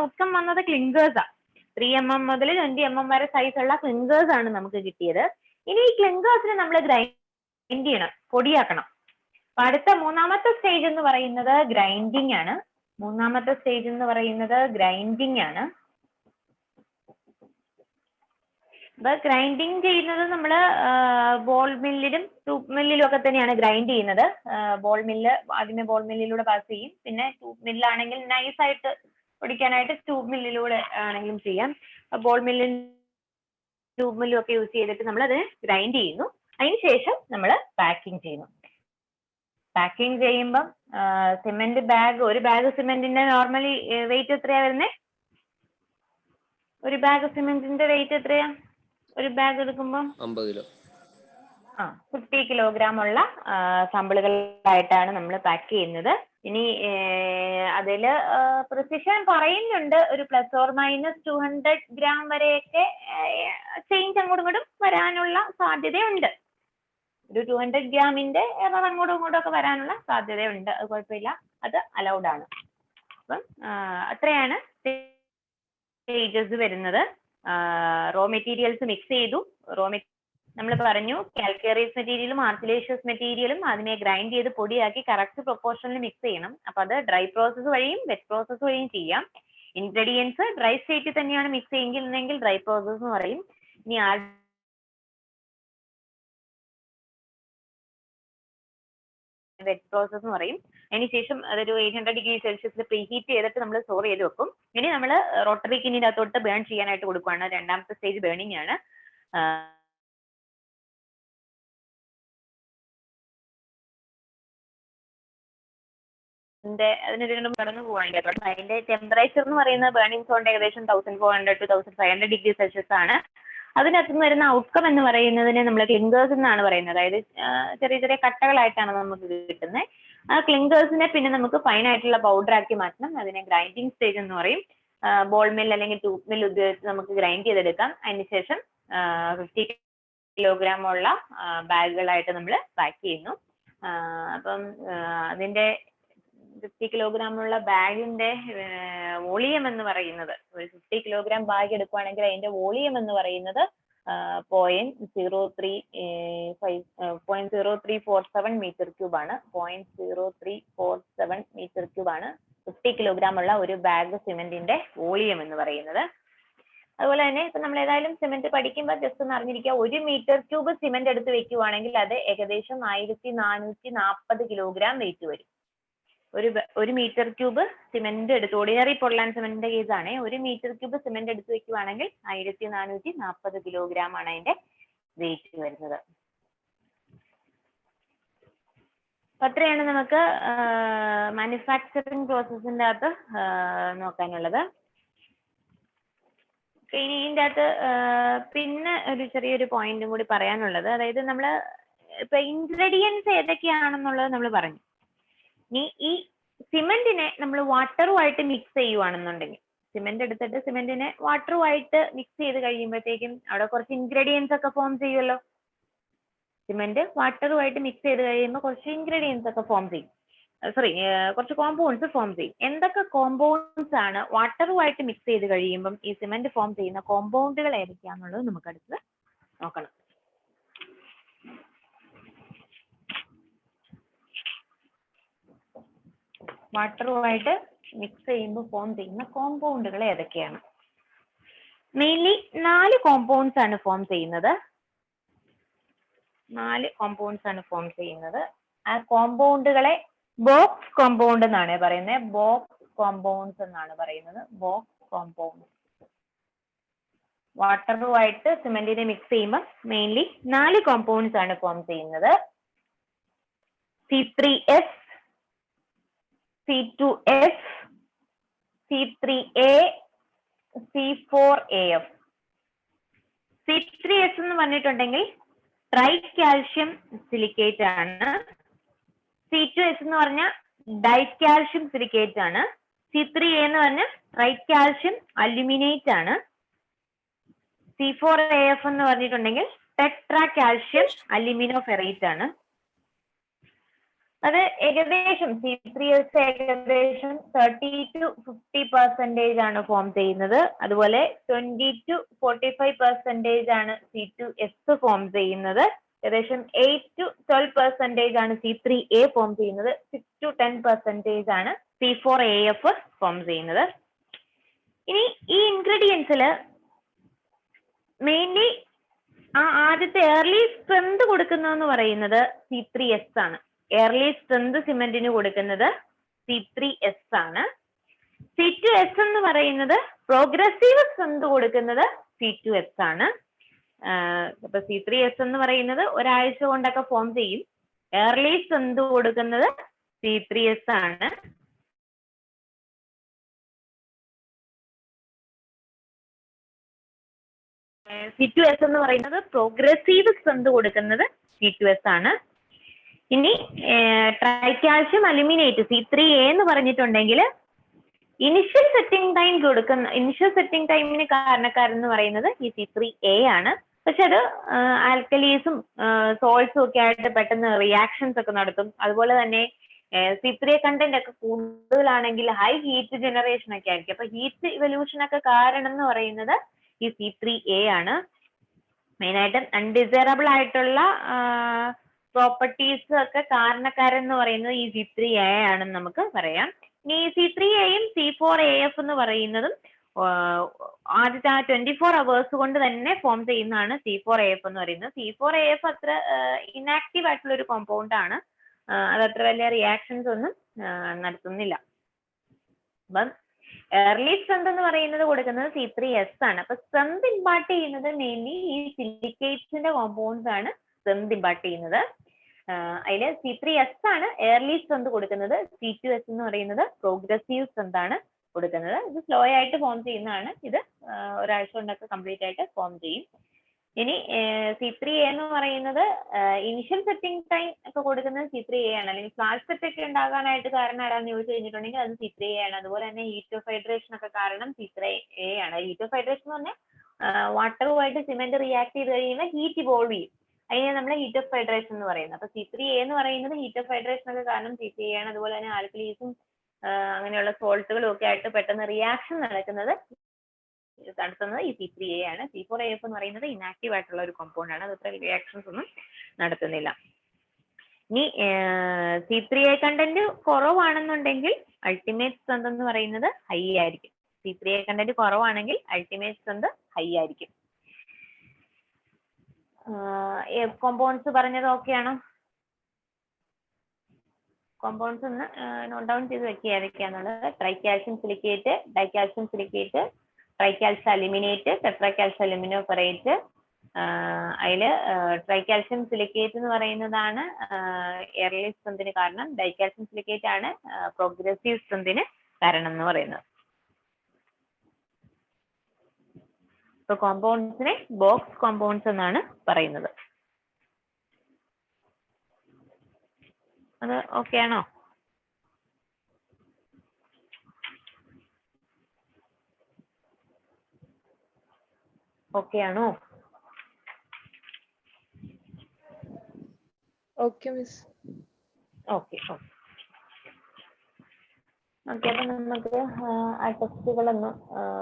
[SPEAKER 1] ഔട്ട്കം വന്നത് ക്ലിങ്കേഴ്സാ. 3 mm മുതൽ 20 mm വരെ സൈസ് ഉള്ള ക്ലിങ്കേഴ്സ് ആണ് നമുക്ക് കിട്ടിയത്. ഇനി ഈ ക്ലിങ്കേഴ്സിനെ നമ്മൾ ഗ്രൈൻഡ് ചെയ്യണം, പൊടിയാക്കണം. അപ്പൊ അടുത്ത മൂന്നാമത്തെ സ്റ്റേജ് എന്ന് പറയുന്നത് ഗ്രൈൻഡിങ് ആണ്. അപ്പൊ ഗ്രൈൻഡിങ് ചെയ്യുന്നത് നമ്മൾ ബോൾ മില്ലിലും ട്യൂബ് മില്ലിലും ഒക്കെ തന്നെയാണ് ഗ്രൈൻഡ് ചെയ്യുന്നത്. ആദ്യമേ ബോൾ മില്ലിലൂടെ പാസ് ചെയ്യും. പിന്നെ ട്യൂബ് മില്ലാണെങ്കിൽ നൈസായിട്ട് പൊടിക്കാനായിട്ട് ട്യൂബ് മില്ലിലൂടെ ആണെങ്കിലും ചെയ്യാം. ബോൾ മില്ലും ട്യൂബ് മില്ലും ഒക്കെ യൂസ് ചെയ്തിട്ട് നമ്മൾ അത് ഗ്രൈൻഡ് ചെയ്യുന്നു. അതിനുശേഷം നമ്മൾ പാക്കിംഗ് ചെയ്യുന്നു. പാക്കിംഗ് ചെയ്യുമ്പം സിമെന്റ് ബാഗ്, ഒരു ബാഗ് സിമെന്റിന്റെ നോർമലി വെയിറ്റ് എത്രയാ വരുന്നത്? ഒരു ബാഗ് സിമെന്റിന്റെ വെയിറ്റ് എത്രയാ? ഒരു ബാഗ് എടുക്കുമ്പോൾ
[SPEAKER 2] 50 കിലോ.
[SPEAKER 1] 50 കിലോഗ്രാം ഉള്ള സാമ്പിളുകളായിട്ടാണ് നമ്മൾ പാക്ക് ചെയ്യുന്നത്. ഇനി അതിൽ പ്രിസിഷൻ പറയുന്നുണ്ട്, ഒരു ±200 ഗ്രാം വരെയൊക്കെ ചേഞ്ച് അങ്ങോട്ടും ഇങ്ങോട്ടും വരാനുള്ള സാധ്യതയുണ്ട്. ഒരു 200 ഗ്രാമിന്റെ എറർ അങ്ങോട്ടും ഇങ്ങോട്ടും ഒക്കെ വരാനുള്ള സാധ്യതയുണ്ട്. അത് കുഴപ്പമില്ല, അത് അലൗഡ് ആണ്. അപ്പം അത്രയാണ് സ്റ്റേജസ് വരുന്നത്. റോ മെറ്റീരിയൽസ് മിക്സ് ചെയ്തു. നമ്മൾ പറഞ്ഞു കാൽക്കേറിയസ് മെറ്റീരിയലും ആർസിലേഷ്യസ് മെറ്റീരിയലും അതിനെ ഗ്രൈൻഡ് ചെയ്ത് പൊടിയാക്കി കറക്റ്റ് പ്രൊപ്പോർഷനിൽ മിക്സ് ചെയ്യണം. അപ്പൊ അത് ഡ്രൈ പ്രോസസ് വഴിയും വെറ്റ് പ്രോസസ് വഴിയും ചെയ്യാം. ഇൻഗ്രീഡിയൻസ് ഡ്രൈ സ്റ്റേറ്റിൽ തന്നെയാണ് മിക്സ് ചെയ്യുന്നതെങ്കിൽ ഡ്രൈ പ്രോസസ് എന്ന് പറയും. ഇനി വെറ്റ് പ്രോസസ് എന്ന് പറയും. അതിനുശേഷം അതൊരു 800 ഡിഗ്രി സെൽഷ്യസിൽ പ്രീ ഹീറ്റ് ചെയ്തിട്ട് നമ്മൾ സ്റ്റോർ ചെയ്ത് വെക്കും. ഇനി നമ്മൾ റോട്ടറി കിന്നിന്റെ അകത്തോട്ട് ബേൺ ചെയ്യാനായിട്ട് കൊടുക്കുകയാണ്. രണ്ടാമത്തെ സ്റ്റേജ് ബേണിംഗ് ആണ്. അതിന് വീണ്ടും കടന്നു പോകാൻ അതിന്റെ ടെമ്പറേച്ചർ എന്ന് പറയുന്നത് ബേണിംഗ് സോണിന്റെ ഏകദേശം 1400 to 1500 ഡിഗ്രി സെൽഷ്യസ് ആണ്. അതിനകത്ത് നിന്ന് വരുന്ന ഔട്ട്കം എന്ന് പറയുന്നതിനെ നമ്മൾ ക്ലിങ്കേഴ്സ് എന്നാണ് പറയുന്നത്. അതായത് ചെറിയ ചെറിയ കട്ടകളായിട്ടാണ് നമുക്ക് കിട്ടുന്നത്. ആ ക്ലിങ്കേഴ്സിനെ പിന്നെ നമുക്ക് ഫൈൻ ആയിട്ടുള്ള പൗഡർ ആക്കി മാറ്റണം. അതിനെ ഗ്രൈൻഡിങ് സ്റ്റേജ് എന്ന് പറയും. ബോൾ മിൽ അല്ലെങ്കിൽ ട്യൂബ് മിൽ ഉപയോഗിച്ച് നമുക്ക് ഗ്രൈൻഡ് ചെയ്തെടുക്കാം. അതിനുശേഷം 50 കിലോഗ്രാം ഉള്ള ബാഗുകളായിട്ട് നമ്മൾ പാക്ക് ചെയ്യുന്നു. അപ്പം അതിന്റെ 50 കിലോഗ്രാമുള്ള ബാഗിന്റെ വോളിയം എന്ന് പറയുന്നത്, ഒരു 50 കിലോഗ്രാം ബാഗ് എടുക്കുകയാണെങ്കിൽ അതിന്റെ വോളിയം എന്ന് പറയുന്നത് 0.0347 മീറ്റർ ക്യൂബ് ആണ്. 0.0347 മീറ്റർ ക്യൂബ് ആണ് 50 കിലോഗ്രാം ഉള്ള ഒരു ബാഗ് സിമെന്റിന്റെ വോളിയം എന്ന് പറയുന്നത്. അതുപോലെ തന്നെ ഇപ്പൊ നമ്മൾ ഏതായാലും സിമെന്റ് പഠിക്കുമ്പോൾ ജസ്റ്റ് ഒന്ന് അറിഞ്ഞിരിക്കുക, 1 മീറ്റർ ക്യൂബ് സിമെന്റ് എടുത്ത് വെക്കുവാണെങ്കിൽ അത് ഏകദേശം 1440 കിലോഗ്രാം വെയിറ്റ് വരും. ഒരു മീറ്റർ ക്യൂബ് സിമെന്റ് എടുത്ത്, ഓർഡിനറി പൊള്ളാൻ സിമെന്റിന്റെ കേസ് ആണ്, 1 മീറ്റർ ക്യൂബ് സിമെന്റ് എടുത്ത് വെക്കുവാണെങ്കിൽ 1440 കിലോഗ്രാം ആണ് അതിന്റെ വെയിറ്റ് വരുന്നത്. അത്രയാണ് നമുക്ക് മാനുഫാക്ചറിങ് പ്രോസസ്സിന്റെ അകത്ത് നോക്കാനുള്ളത്. ഇനി ഇതിൻ്റെ അകത്ത് പിന്നെ ഒരു ചെറിയൊരു പോയിന്റും കൂടി പറയാനുള്ളത്, അതായത് നമ്മൾ ഇപ്പൊ ഇൻഗ്രീഡിയൻസ് ഏതൊക്കെയാണെന്നുള്ളത് നമ്മൾ പറഞ്ഞു. ഇനി ഈ സിമെന്റിനെ നമ്മൾ വാട്ടറുമായിട്ട് മിക്സ് ചെയ്യുവാണെന്നുണ്ടെങ്കിൽ, സിമെന്റ് എടുത്തിട്ട് സിമെന്റിനെ വാട്ടറുമായിട്ട് മിക്സ് ചെയ്ത് കഴിയുമ്പോഴത്തേക്കും അവിടെ കുറച്ച് ഇൻഗ്രീഡിയൻസ് ഒക്കെ ഫോം ചെയ്യുമല്ലോ. സിമെന്റ് വാട്ടറുമായിട്ട് മിക്സ് ചെയ്ത് കഴിയുമ്പോൾ കുറച്ച് ഇൻഗ്രീഡിയൻസ് ഒക്കെ ഫോം ചെയ്യും, കുറച്ച് കോമ്പൗണ്ട്സ് ഫോം ചെയ്യും. എന്തൊക്കെ കോമ്പൗണ്ട്സ് ആണ് വാട്ടറുമായിട്ട് മിക്സ് ചെയ്ത് കഴിയുമ്പം ഈ സിമെന്റ് ഫോം ചെയ്യുന്ന കോമ്പൗണ്ടുകൾ ഏതൊക്കെയാണെന്നുള്ളത് നമുക്ക് അടുത്ത് നോക്കണം. വാട്ടറുമായിട്ട് മിക്സ് ചെയ്യുമ്പോൾ ഫോം ചെയ്യുന്ന കോമ്പൗണ്ടുകൾ ഏതൊക്കെയാണ്? മെയിൻലി 4 കോമ്പൗണ്ട്സ് ആണ് ഫോം ചെയ്യുന്നത്. 4 കോമ്പൗണ്ട്സ് ആണ് ഫോം ചെയ്യുന്നത്. ആ കോമ്പൗണ്ടുകളെ ബോക്സ് കോമ്പൗണ്ട് എന്നാണ് പറയുന്നത്. ബോക്സ് കോമ്പൗണ്ട്സ് എന്നാണ് പറയുന്നത്. Bogue's compound. വാട്ടറുമായിട്ട് സിമെന്റിനെ മിക്സ് ചെയ്യുമ്പോൾ മെയിൻലി 4 കോമ്പൗണ്ട്സ് ആണ് ഫോം ചെയ്യുന്നത്. C3S, C2S, C3A, C4AF. C3S എന്ന് പറഞ്ഞിട്ടുണ്ടെങ്കിൽ ട്രൈ കാൽഷ്യം സിലിക്കേറ്റ് ആണ്. C2S എന്ന് പറഞ്ഞാൽ ഡൈകാൽഷ്യം സിലിക്കേറ്റ് ആണ്. C3A എന്ന് പറഞ്ഞാൽ ട്രൈ കാൽഷ്യം അലുമിനേറ്റ് ആണ്. C4AF എന്ന് പറഞ്ഞിട്ടുണ്ടെങ്കിൽ ടെട്രാ കാൽഷ്യം അലുമിനോഫെറേറ്റ് ആണ്. അത് ഏകദേശം C3S ഏകദേശം 30 to 50% ആണ് ഫോം ചെയ്യുന്നത്. അതുപോലെ 20 to 45% ആണ് C2S ഫോം ചെയ്യുന്നത്. ഏകദേശം 8 to 12% ആണ് C3A ഫോം ചെയ്യുന്നത്. 6 to 10% ആണ് C4AF ഫോം ചെയ്യുന്നത്. ഇനി ഈ ഇൻഗ്രീഡിയൻസിൽ മെയിൻലി ആദ്യത്തെ ഏർലി സ്ട്രെങ്ത് കൊടുക്കുന്നതെന്ന് പറയുന്നത് C3S ആണ്. ഏർലി സ്ട്രെങ്ത് സിമെന്റിന് കൊടുക്കുന്നത് C3S ആണ്. C2S എന്ന് പറയുന്നത് പ്രോഗ്രസീവ് സ്ട്രെങ്ത് കൊടുക്കുന്നത് C2S ആണ്. അപ്പൊ C3S എന്ന് പറയുന്നത് ഒരാഴ്ച കൊണ്ടൊക്കെ ഫോം ചെയ്യും. ഏർലി സ്ട്രെങ്ത് കൊടുക്കുന്നത് C3S ആണ്. C2S എന്ന് പറയുന്നത് പ്രോഗ്രസീവ് സ്ട്രെങ്ത് കൊടുക്കുന്നത് C2S ആണ്. ഇനി ട്രൈകാൽഷ്യം അലുമിനേറ്റ് C3A എന്ന് പറഞ്ഞിട്ടുണ്ടെങ്കിൽ ഇനിഷ്യൽ സെറ്റിംഗ് ടൈമിന് കാരണക്കാരെന്ന് പറയുന്നത് ഈ C3A ആണ്. പക്ഷെ അത് ആൽക്കലീസും സോൾട്സും ഒക്കെ ആയിട്ട് പെട്ടെന്ന് റിയാക്ഷൻസ് ഒക്കെ നടത്തും. അതുപോലെ തന്നെ C3A കണ്ടന്റ് ഒക്കെ കൂടുതലാണെങ്കിൽ ഹൈ ഹീറ്റ് ജനറേഷൻ ഒക്കെ ആയിരിക്കും. അപ്പൊ ഹീറ്റ് ഇവല്യൂഷൻ ഒക്കെ കാരണം എന്ന് പറയുന്നത് ഈ C3A ആണ്. മെയിനായിട്ടും അൺഡിസൈറബിൾ ആയിട്ടുള്ള പ്രോപ്പർട്ടീസ് ഒക്കെ കാരണക്കാരെന്ന് പറയുന്നത് ഈ C3A ആണെന്ന് നമുക്ക് പറയാം. ഇനി C3Aയും C4AF എന്ന് പറയുന്നതും ആദ്യത്തെ 24 hours കൊണ്ട് തന്നെ ഫോം ചെയ്യുന്നതാണ് C4AF എന്ന് പറയുന്നത്. C4AF അത്ര ഇനാക്റ്റീവ് ആയിട്ടുള്ള ഒരു കോമ്പൗണ്ട് ആണ്. അതത്ര വലിയ റിയാക്ഷൻസ് ഒന്നും നടത്തുന്നില്ല. അപ്പം ഏർലി സ്ട്രെങ്ത് എന്ന് പറയുന്നത് കൊടുക്കുന്നത് C3S ആണ്. അപ്പൊ സ്ട്രെങ്ത് ഇമ്പാർട്ട് ചെയ്യുന്നത് മെയിൻലി ഈ സിലിക്കേറ്റ്സിന്റെ കോമ്പൗണ്ട്സ് ആണ് സ്ട്രെങ്ത് ഇമ്പാർട്ട് ചെയ്യുന്നത്. അതിൽ C3S ആണ് ഏർലി സ്ട്രെങ്ത് കൊടുക്കുന്നത്. C2S എന്ന് പറയുന്നത് പ്രോഗ്രസീവ് സ്ട്രെങ്ത് ആണ് കൊടുക്കുന്നത്. ഇത് സ്ലോ ആയിട്ട് ഫോം ചെയ്യുന്നതാണ്. ഇത് ഒരാഴ്ച കൊണ്ടൊക്കെ കംപ്ലീറ്റ് ആയിട്ട് ഫോം ചെയ്യും. ഇനി C3A എന്ന് പറയുന്നത് ഇനിഷ്യൽ സെറ്റിംഗ് ടൈം ഒക്കെ കൊടുക്കുന്നത് C3A ആണ്. അല്ലെങ്കിൽ ഫ്ലാഷ് സെറ്റ് ഒക്കെ ഉണ്ടാകാനായിട്ട് കാരണം ആരാന്ന് ചോദിച്ചു കഴിഞ്ഞിട്ടുണ്ടെങ്കിൽ അത് C3A ആണ്. അതുപോലെ തന്നെ ഹീറ്റ് ഓഫ് ഹൈഡ്രേഷൻ ഒക്കെ കാരണം C3A ആണ്. ഹീറ്റ് ഓഫ് ഹൈഡ്രേഷൻ എന്ന് പറഞ്ഞാൽ വാട്ടറുമായിട്ട് സിമെന്റ് റിയാക്ട് ചെയ്ത് കഴിയുമ്പോൾ ഹീറ്റ് ഇവോൾവ് ചെയ്യും. അതിനെ നമ്മൾ ഹീറ്റ് ഓഫ് ഹൈഡ്രേഷൻ എന്ന് പറയുന്നത്. അപ്പൊ C3A എന്ന് പറയുന്നത് ഹീറ്റ് ഓഫ് ഹൈഡ്രേഷൻ ഒക്കെ കാരണം C3A ആണ്. അതുപോലെ തന്നെ ആൽക്കലീസും അങ്ങനെയുള്ള സോൾട്ടുകളും ഒക്കെ ആയിട്ട് പെട്ടെന്ന് റിയാക്ഷൻ നടക്കുന്നത് നടത്തുന്നത് ഈ C3A ആണ്. C4AF എന്ന് പറയുന്നത് ഇനാക്റ്റീവ് ആയിട്ടുള്ള ഒരു കോമ്പൗണ്ട് ആണ്. അത് അത്ര റിയാക്ഷൻസ് ഒന്നും നടത്തുന്നില്ല. ഇനി C3A കണ്ടന്റ് കുറവാണെന്നുണ്ടെങ്കിൽ അൾട്ടിമേറ്റ് സ്ട്രെങ്ത് എന്ന് പറയുന്നത് ഹൈ ആയിരിക്കും. C3A കണ്ടന്റ് കുറവാണെങ്കിൽ അൾട്ടിമേറ്റ് സ്ട്രെങ്ത് ഹൈ ആയിരിക്കും. കോമ്പൗണ്ട്സ് പറഞ്ഞത് ഓക്കെയാണോ? കോമ്പൗണ്ട്സ് ഒന്ന് നോട്ട് ഡൗൺ ചെയ്ത് വെക്കുക ഏതൊക്കെയാണെന്നുള്ളത്. Tricalcium silicate, dicalcium silicate, tricalcium aluminate, tetracalcium aluminoferrite. അതിൽ ട്രൈകാൽഷ്യം സിലിക്കേറ്റ് എന്ന് പറയുന്നതാണ് എയർലി സ്ട്രെങ്തിന് കാരണം. ഡൈകാൽഷ്യം സിലിക്കേറ്റ് ആണ് പ്രോഗ്രസീവ് സ്ട്രെങ്തിന് കാരണം എന്ന് പറയുന്നത്. ഇപ്പൊ കോമ്പൗണ്ട്സിനെ ബോക്സ് കോമ്പൗണ്ട്സ് എന്നാണ് പറയുന്നത്. അത് ഓക്കെ ആണോ? ഓക്കെ ആണോ?
[SPEAKER 2] Okay miss.
[SPEAKER 1] Okay okay. Okay, അപ്പൊ നമുക്ക് ആ ടെസ്റ്റുകളൊന്ന്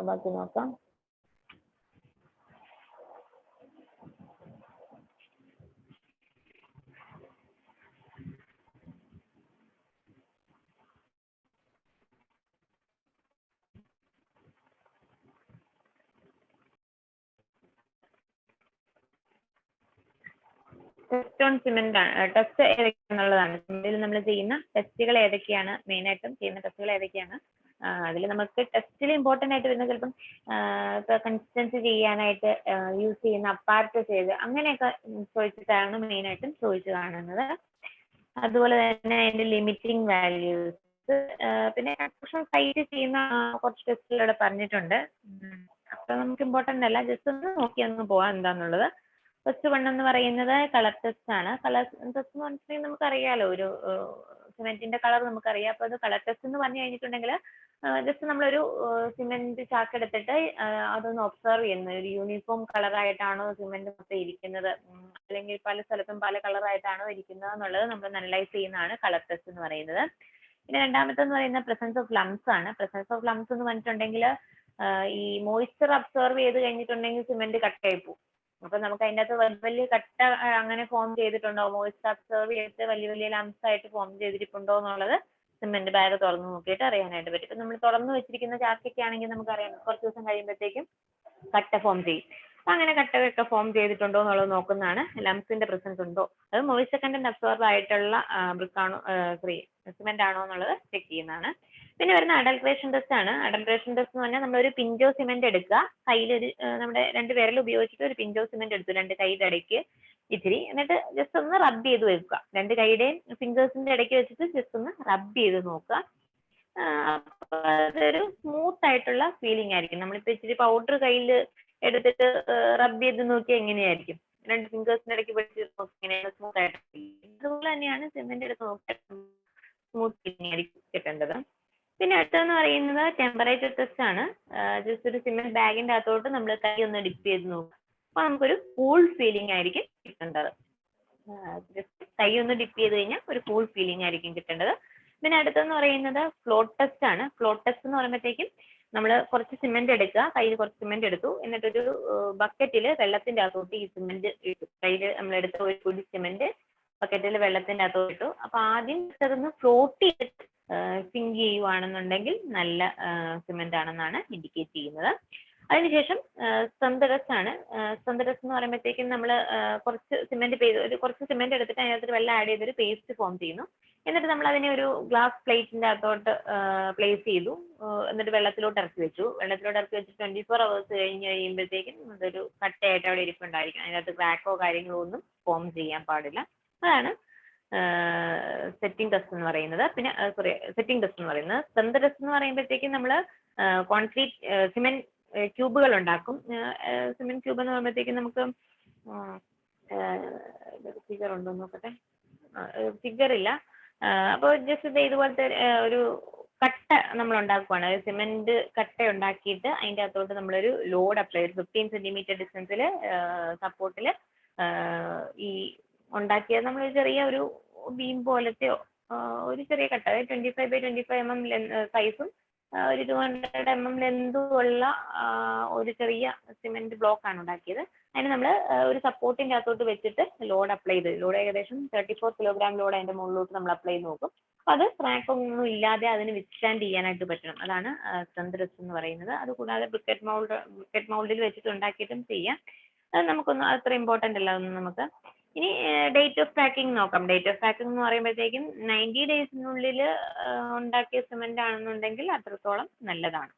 [SPEAKER 1] ബാക്കി നോക്കാം. ടെസ്റ്റ് ഓൺ സിമെന്റ് ആണ്. ടെസ്റ്റ് ഏതൊക്കെയാണെന്നുള്ളതാണ്. സിമെന്റിൽ നമ്മൾ ചെയ്യുന്ന ടെസ്റ്റുകൾ ഏതൊക്കെയാണ്, മെയിൻ ആയിട്ടും ചെയ്യുന്ന ടെസ്റ്റുകൾ ഏതൊക്കെയാണ്. അതിൽ നമുക്ക് ടെസ്റ്റിൽ ഇമ്പോർട്ടന്റ് ആയിട്ട് വരുന്നത് ചിലപ്പം ഇപ്പൊ കൺസിസ്റ്റൻസി ചെയ്യാനായിട്ട് യൂസ് ചെയ്യുന്ന അപ്പാർട്ട് ചെയ്ത് അങ്ങനെയൊക്കെ ചോദിച്ചിട്ടാണ് മെയിൻ ആയിട്ടും ചോദിച്ചു കാണുന്നത്. അതുപോലെ തന്നെ അതിന്റെ ലിമിറ്റിംഗ് വാല്യൂസ്, പിന്നെ കൺസ്ട്രക്ഷൻ സൈറ്റ് ചെയ്യുന്ന കുറച്ച് ടെസ്റ്റുകൾ ഇവിടെ പറഞ്ഞിട്ടുണ്ട്. അപ്പൊ നമുക്ക് ഇമ്പോർട്ടന്റ് അല്ല, ജസ്റ്റ് ഒന്ന് നോക്കി അങ്ങ് പോവാം എന്താന്നുള്ളത്. ഫസ്റ്റ് വൺ എന്ന് പറയുന്നത് കളർ ടെസ്റ്റ് ആണ്. കളർ ടെസ്റ്റ് എന്ന് പറഞ്ഞിട്ടുണ്ടെങ്കിൽ നമുക്കറിയാലോ, ഒരു സിമെന്റിന്റെ കളർ നമുക്കറിയാം. അപ്പൊ അത് കളർ ടെസ്റ്റ് എന്ന് പറഞ്ഞു കഴിഞ്ഞിട്ടുണ്ടെങ്കിൽ ജസ്റ്റ് നമ്മളൊരു സിമെന്റ് ചാക്ക് എടുത്തിട്ട് അതൊന്ന് ഒബ്സർവ് ചെയ്യുന്നത്, ഒരു യൂണിഫോം കളറായിട്ടാണോ സിമെന്റ് മൊത്തം ഇരിക്കുന്നത്, അല്ലെങ്കിൽ പല സ്ഥലത്തും പല കളറായിട്ടാണോ ഇരിക്കുന്നത് എന്നുള്ളത് നമ്മൾ അനലൈസ് ചെയ്യുന്നതാണ് കളർ ടെസ്റ്റ് എന്ന് പറയുന്നത്. പിന്നെ രണ്ടാമത്തെന്ന് പറയുന്ന പ്രസൻസ് ഓഫ് ലംസ് ആണ്. പ്രസൻസ് ഓഫ് ലംസ് എന്ന് പറഞ്ഞിട്ടുണ്ടെങ്കിൽ ഈ മോയ്സ്ചർ അബ്സോർവ് ചെയ്ത് കഴിഞ്ഞിട്ടുണ്ടെങ്കിൽ സിമെന്റ് കട്ടയായി പോകും. അപ്പൊ നമുക്ക് അതിൻ്റെ അകത്ത് വലിയ വലിയ കട്ട അങ്ങനെ ഫോം ചെയ്തിട്ടുണ്ടോ, മോയ്സ്ചർ അബ്സോർവ് ചെയ്തിട്ട് വലിയ വലിയ ലംസ് ആയിട്ട് ഫോം ചെയ്തിട്ടുണ്ടോ എന്നുള്ളത് സിമെന്റ് ബാഗ് തുറന്ന് നോക്കിയിട്ട് അറിയാനായിട്ട് പറ്റും. ഇപ്പൊ നമ്മൾ തുറന്നു വെച്ചിരിക്കുന്ന ചാക്കൊക്കെ ആണെങ്കിൽ നമുക്കറിയാം കുറച്ച് ദിവസം കഴിയുമ്പോഴത്തേക്കും കട്ട ഫോം ചെയ്യും. അപ്പൊ അങ്ങനെ കട്ടയൊക്കെ ഫോം ചെയ്തിട്ടുണ്ടോ എന്നുള്ളത് നോക്കുന്നതാണ്. ലംസിന്റെ പ്രസൻസ് ഉണ്ടോ, അത് മോയ്സ്ചർ കണ്ടന്റ് അബ്സോർബ് ആയിട്ടുള്ള ബ്രിക്കാണോ സിമെന്റ് ആണോ എന്നുള്ളത് ചെക്ക് ചെയ്യുന്നതാണ്. പിന്നെ വരുന്ന അഡൽട്രേഷൻ ടെസ്റ്റ് ആണ്. അഡൽട്രേഷൻ ടെസ്റ്റ് എന്ന് പറഞ്ഞാൽ നമ്മളൊരു പിഞ്ചോ സിമെന്റ് എടുക്കുക, കയ്യിലൊരു നമ്മുടെ 2 വിരൽ ഉപയോഗിച്ചിട്ട് ഒരു പിഞ്ചോ സിമെന്റ് എടുത്തു 2 കൈയുടെ ഇടയ്ക്ക് ഇച്ചിരി, എന്നിട്ട് ജസ്റ്റ് ഒന്ന് റബ്ബ് ചെയ്ത് വെക്കുക. 2 കൈയുടെയും ഫിംഗേഴ്സിന്റെ ഇടയ്ക്ക് വെച്ചിട്ട് ജസ്റ്റ് ഒന്ന് റബ്ബ് ചെയ്ത് നോക്കുക. അതൊരു സ്മൂത്ത് ആയിട്ടുള്ള ഫീലിംഗ് ആയിരിക്കും. നമ്മളിപ്പോ ഇച്ചിരി പൗഡർ കയ്യിൽ എടുത്തിട്ട് റബ്ബ് ചെയ്ത് നോക്കിയാൽ എങ്ങനെയായിരിക്കും, 2 ഫിംഗേഴ്സിന്റെ ഇടയ്ക്ക് വെച്ച് നോക്കി സ്മൂത്ത് ആയിട്ട്. അതുപോലെ തന്നെയാണ് സിമെന്റ് എടുത്ത് നോക്കിയാൽ സ്മൂത്ത് ഫീലിംഗ് ആയിരിക്കും കിട്ടേണ്ടത്. പിന്നെ അടുത്തെന്ന് പറയുന്നത് ടെമ്പറേച്ചർ ടെസ്റ്റ് ആണ്. ജസ്റ്റ് ഒരു സിമെന്റ് ബാഗിന്റെ അകത്തോട്ട് നമ്മൾ കൈ ഒന്ന് ഡിപ്പ് ചെയ്ത് നോക്കുക. അപ്പൊ നമുക്കൊരു കൂൾ ഫീലിംഗ് ആയിരിക്കും കിട്ടേണ്ടത്. ജസ്റ്റ് കൈ ഒന്ന് ഡിപ്പ് ചെയ്ത് കഴിഞ്ഞാൽ ഒരു കൂൾ ഫീലിംഗ് ആയിരിക്കും കിട്ടേണ്ടത്. പിന്നെ അടുത്തെന്ന് പറയുന്നത് ഫ്ലോട്ട് ടെസ്റ്റ് ആണ്. ഫ്ലോട്ട് ടെസ്റ്റ് എന്ന് പറയുമ്പോഴത്തേക്കും നമ്മൾ കുറച്ച് സിമെന്റ് എടുക്കുക, കയ്യിൽ കുറച്ച് സിമെന്റ് എടുത്തു, എന്നിട്ടൊരു ബക്കറ്റിൽ വെള്ളത്തിന്റെ അകത്തോട്ട് ഈ സിമെന്റ് ഇട്ടു. കയ്യിൽ നമ്മൾ എടുത്ത ഒരു പൊടി സിമെന്റ് ബക്കറ്റിൽ വെള്ളത്തിന്റെ അകത്തോട്ട് ഇട്ടു. അപ്പൊ ആദ്യം അതൊന്ന് ഫ്ലോട്ട് ചെയ്തിട്ട് സിങ്ക് ചെയ്യുവാണെന്നുണ്ടെങ്കിൽ നല്ല സിമെന്റ് ആണെന്നാണ് ഇൻഡിക്കേറ്റ് ചെയ്യുന്നത്. അതിനുശേഷം സ്ട്രെങ്ത് ടെസ്റ്റ് ആണ്. സ്ട്രെങ്ത് ടെസ്റ്റ് എന്ന് പറയുമ്പോഴത്തേക്കും നമ്മൾ കുറച്ച് സിമെന്റ് എടുത്തിട്ട് അതിനകത്ത് വെള്ളം ആഡ് ചെയ്തൊരു പേസ്റ്റ് ഫോം ചെയ്യുന്നു. എന്നിട്ട് നമ്മൾ അതിനെ ഒരു ഗ്ലാസ് പ്ലേറ്റിന്റെ അകത്തോട്ട് പ്ലേസ് ചെയ്തു, എന്നിട്ട് വെള്ളത്തിലോട്ട് ഇറക്കി വെച്ചു. വെള്ളത്തിലോട്ട് ഇറക്കി വെച്ചിട്ട് 24 hours കഴിഞ്ഞ് കഴിയുമ്പോഴത്തേക്കും അതൊരു കട്ടയായിട്ട് അവിടെ ഇരിപ്പുണ്ടായിരിക്കും. അതിനകത്ത് ക്രാക്കോ കാര്യങ്ങളോ ഒന്നും ഫോം ചെയ്യാൻ പാടില്ല. അതാണ് സെറ്റിംഗ് ടെസ്റ്റ് എന്ന് പറയുന്നത്. പിന്നെ സെറ്റിംഗ് ടെസ്റ്റ് എന്ന് പറയുന്നത്. സ്ട്രെങ്ത് ടെസ്റ്റ് എന്ന് പറയുമ്പോഴത്തേക്കും നമ്മൾ കോൺക്രീറ്റ് സിമെന്റ് ക്യൂബുകൾ ഉണ്ടാക്കും. സിമെന്റ് ക്യൂബ് എന്ന് പറയുമ്പോഴത്തേക്കും നമുക്ക് ഫിഗർ ഉണ്ടോ നോക്കട്ടെ, ഫിഗർ ഇല്ല. അപ്പോൾ ജസ്റ്റ് ഇതുപോലത്തെ ഒരു കട്ട നമ്മൾ ഉണ്ടാക്കുവാണ്. സിമെന്റ് കട്ട ഉണ്ടാക്കിയിട്ട് അതിൻ്റെ അകത്തോട്ട് നമ്മളൊരു ലോഡ് അപ്ലൈ ചെയ്ത് 15 centimeter ഡിസ്റ്റൻസിൽ സപ്പോർട്ടിൽ ഈ ഉണ്ടാക്കിയത് നമ്മൾ ചെറിയ ഒരു ബീം പോലത്തെയോ ഒരു ചെറിയ കട്ട, 25 by 25 mm സൈസും ഒരു 200 mm ലെന്തുള്ള ഒരു ചെറിയ സിമെന്റ് ബ്ലോക്ക് ആണ് ഉണ്ടാക്കിയത്. അതിന് നമ്മൾ ഒരു സപ്പോർട്ടിന്റെ അകത്തോട്ട് വെച്ചിട്ട് ലോഡ് അപ്ലൈ ചെയ്ത്, ലോഡ് ഏകദേശം 34 കിലോഗ്രാം ലോഡ് അതിന്റെ മുകളിലോട്ട് നമ്മൾ അപ്ലൈ ചെയ്ത് നോക്കും. അപ്പൊ അത് ക്രാക്ക് ഒന്നും ഇല്ലാതെ അതിന് വിത്ത്സ്റ്റാൻഡ് ചെയ്യാനായിട്ട് പറ്റണം. അതാണ് സ്ട്രെങ്ത് ടെസ്റ്റ് എന്ന് പറയുന്നത്. അതുകൂടാതെ ബ്രിക്കറ്റ് മൗൾഡിൽ വെച്ചിട്ട് ഉണ്ടാക്കിയിട്ടും ചെയ്യാം. അത് നമുക്കൊന്നും അത്ര ഇമ്പോർട്ടന്റ് അല്ല. ഒന്നും നമുക്ക് ഇനി ഡേറ്റ് ഓഫ് പാക്കിംഗ് നോക്കാം. ഡേറ്റ് ഓഫ് പാക്കിംഗ് എന്ന് പറയുമ്പോഴത്തേക്കും 90 ഡേയ്സിനുള്ളിൽ ഉണ്ടാക്കിയ സിമെന്റ് ആണെന്നുണ്ടെങ്കിൽ അത്രത്തോളം നല്ലതാണ്.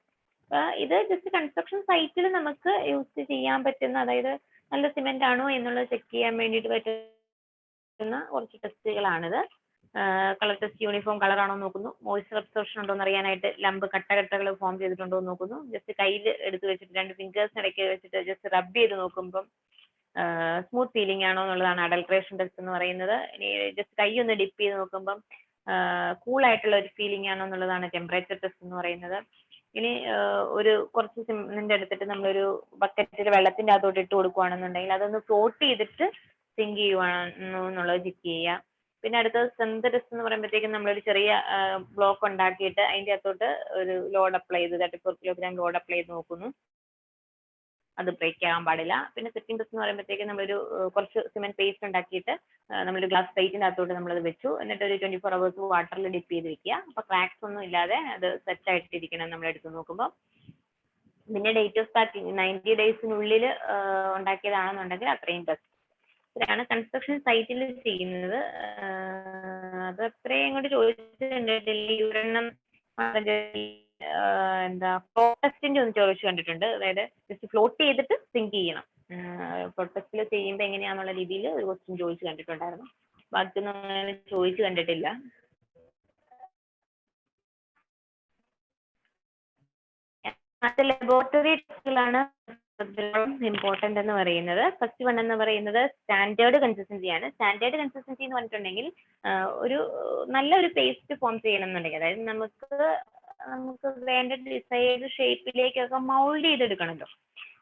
[SPEAKER 1] ഇത് ജസ്റ്റ് കൺസ്ട്രക്ഷൻ സൈറ്റിൽ നമുക്ക് യൂസ് ചെയ്യാൻ പറ്റുന്ന, അതായത് നല്ല സിമെന്റ് ആണോ എന്നുള്ളത് ചെക്ക് ചെയ്യാൻ വേണ്ടിയിട്ട് പറ്റുന്ന കുറച്ച് ടെസ്റ്റുകളാണിത്. കളർ ടെസ്റ്റ്, യൂണിഫോം കളർ ആണോ നോക്കുന്നു, മോയ്സ്ചർ അബ്സോർപ്ഷൻ ഉണ്ടോ എന്ന് അറിയാനായിട്ട് ലംബ് കട്ടകൾ ഫോം ചെയ്തിട്ടുണ്ടോ എന്ന് നോക്കുന്നു. ജസ്റ്റ് കയ്യിൽ എടുത്ത് വെച്ചിട്ട് 2 ഫിംഗേഴ്സിന് ഇടയ്ക്ക് വെച്ചിട്ട് ജസ്റ്റ് റബ്ബ് ചെയ്ത് നോക്കുമ്പം സ്മൂത്ത് ഫീലിംഗ് ആണോ എന്നുള്ളതാണ് അഡൽട്രേഷൻ ടെസ്റ്റ് എന്ന് പറയുന്നത്. ഇനി ജസ്റ്റ് കൈ ഒന്ന് ഡിപ്പ് ചെയ്ത് നോക്കുമ്പം കൂൾ ആയിട്ടുള്ള ഒരു ഫീലിംഗ് ആണോ എന്നുള്ളതാണ് ടെമ്പറേച്ചർ ടെസ്റ്റ് എന്ന് പറയുന്നത്. ഇനി ഒരു കുറച്ച് സിമെന്റ് എടുത്തിട്ട് നമ്മളൊരു ബക്കറ്റിൽ വെള്ളത്തിന്റെ അകത്തോട്ട് ഇട്ട് കൊടുക്കുകയാണെന്നുണ്ടെങ്കിൽ അതൊന്ന് ഫ്ലോട്ട് ചെയ്തിട്ട് സിങ്ക് ചെയ്യുവാണോ എന്നുള്ളത് ചെക്ക് ചെയ്യുക. പിന്നെ അടുത്തത് സ്ട്രെങ്ത് ടെസ്റ്റ് എന്ന് പറയുമ്പോഴത്തേക്കും നമ്മളൊരു ചെറിയ ബ്ലോക്ക് ഉണ്ടാക്കിയിട്ട് അതിന്റെ അകത്തോട്ട് ഒരു ലോഡ് അപ്ലൈ ചെയ്ത് 34 കിലോഗ്രാം ലോഡ് അപ്ലൈ ചെയ്ത് നോക്കുന്നു. അത് ബ്രേക്ക് ആകാൻ പാടില്ല. പിന്നെ സെറ്റിംഗ് ടെസ്റ്റ് എന്ന് പറയുമ്പോഴത്തേക്കും നമ്മളൊരു കുറച്ച് സിമെന്റ് പേസ്റ്റ് ഉണ്ടാക്കിയിട്ട് നമ്മളൊരു ഗ്ലാസ് പ്ലേറ്റിന്റെ അകത്തോട്ട് നമ്മളത് വെച്ചു. എന്നിട്ട് ഒരു 24 hours വാട്ടറിൽ ഡിപ്പ് ചെയ്ത് വെക്കുക. അപ്പൊ ക്രാക്സ് ഒന്നും ഇല്ലാതെ അത് സെറ്റ് ആയിട്ടിരിക്കണം നമ്മൾ എടുത്ത് നോക്കുമ്പോൾ. പിന്നെ ഡേറ്റ് ഓഫ് പാക്കിംഗ് 90 ഡേയ്സിനുള്ളിൽ ഉണ്ടാക്കിയതാണെന്നുണ്ടെങ്കിൽ അത്രയും ബെസ്റ്റ്. ഇതാണ് കൺസ്ട്രക്ഷൻ സൈറ്റിൽ ചെയ്യുന്നത്. അത് അത്രയും അങ്ങോട്ട് ചോദിച്ചിട്ടുണ്ട്. ഡെലിവരണം എന്താ ഫ്ലോട്ട് ടെസ്റ്റിന്റെ ഒന്ന് ചോദിച്ചു കണ്ടിട്ടുണ്ട്. അതായത് ജസ്റ്റ് ഫ്ലോട്ട് ചെയ്തിട്ട് സിങ്ക് ചെയ്യണം. ഫ്ലോട്ട് ടെസ്റ്റിൽ ചെയ്യുമ്പോൾ എങ്ങനെയാന്നുള്ള രീതിയിൽ ഒരു ക്വസ്റ്റ്യൻ ചോദിച്ചു കണ്ടിട്ടുണ്ടായിരുന്നു. ബാക്കിയൊന്നും അങ്ങനെ ചോദിച്ചു കണ്ടിട്ടില്ല. മറ്റ് ലബോറട്ടറി ടെസ്റ്റുകളാണ് ഇമ്പോർട്ടന്റ് എന്ന് പറയുന്നത്. ഫസ്റ്റ് വൺ എന്ന് പറയുന്നത് സ്റ്റാൻഡേർഡ് കൺസിസ്റ്റൻസിയാണ്. സ്റ്റാൻഡേർഡ് കൺസിസ്റ്റൻസി എന്ന് പറഞ്ഞിട്ടുണ്ടെങ്കിൽ ഒരു നല്ലൊരു പേസ്റ്റ് ഫോം ചെയ്യണമെന്നുണ്ടെങ്കിൽ, അതായത് നമുക്ക് വേണ്ട ഡിസൈഡ് ഷേപ്പിലേക്കൊക്കെ മൗൾഡ് ചെയ്തെടുക്കണമല്ലോ.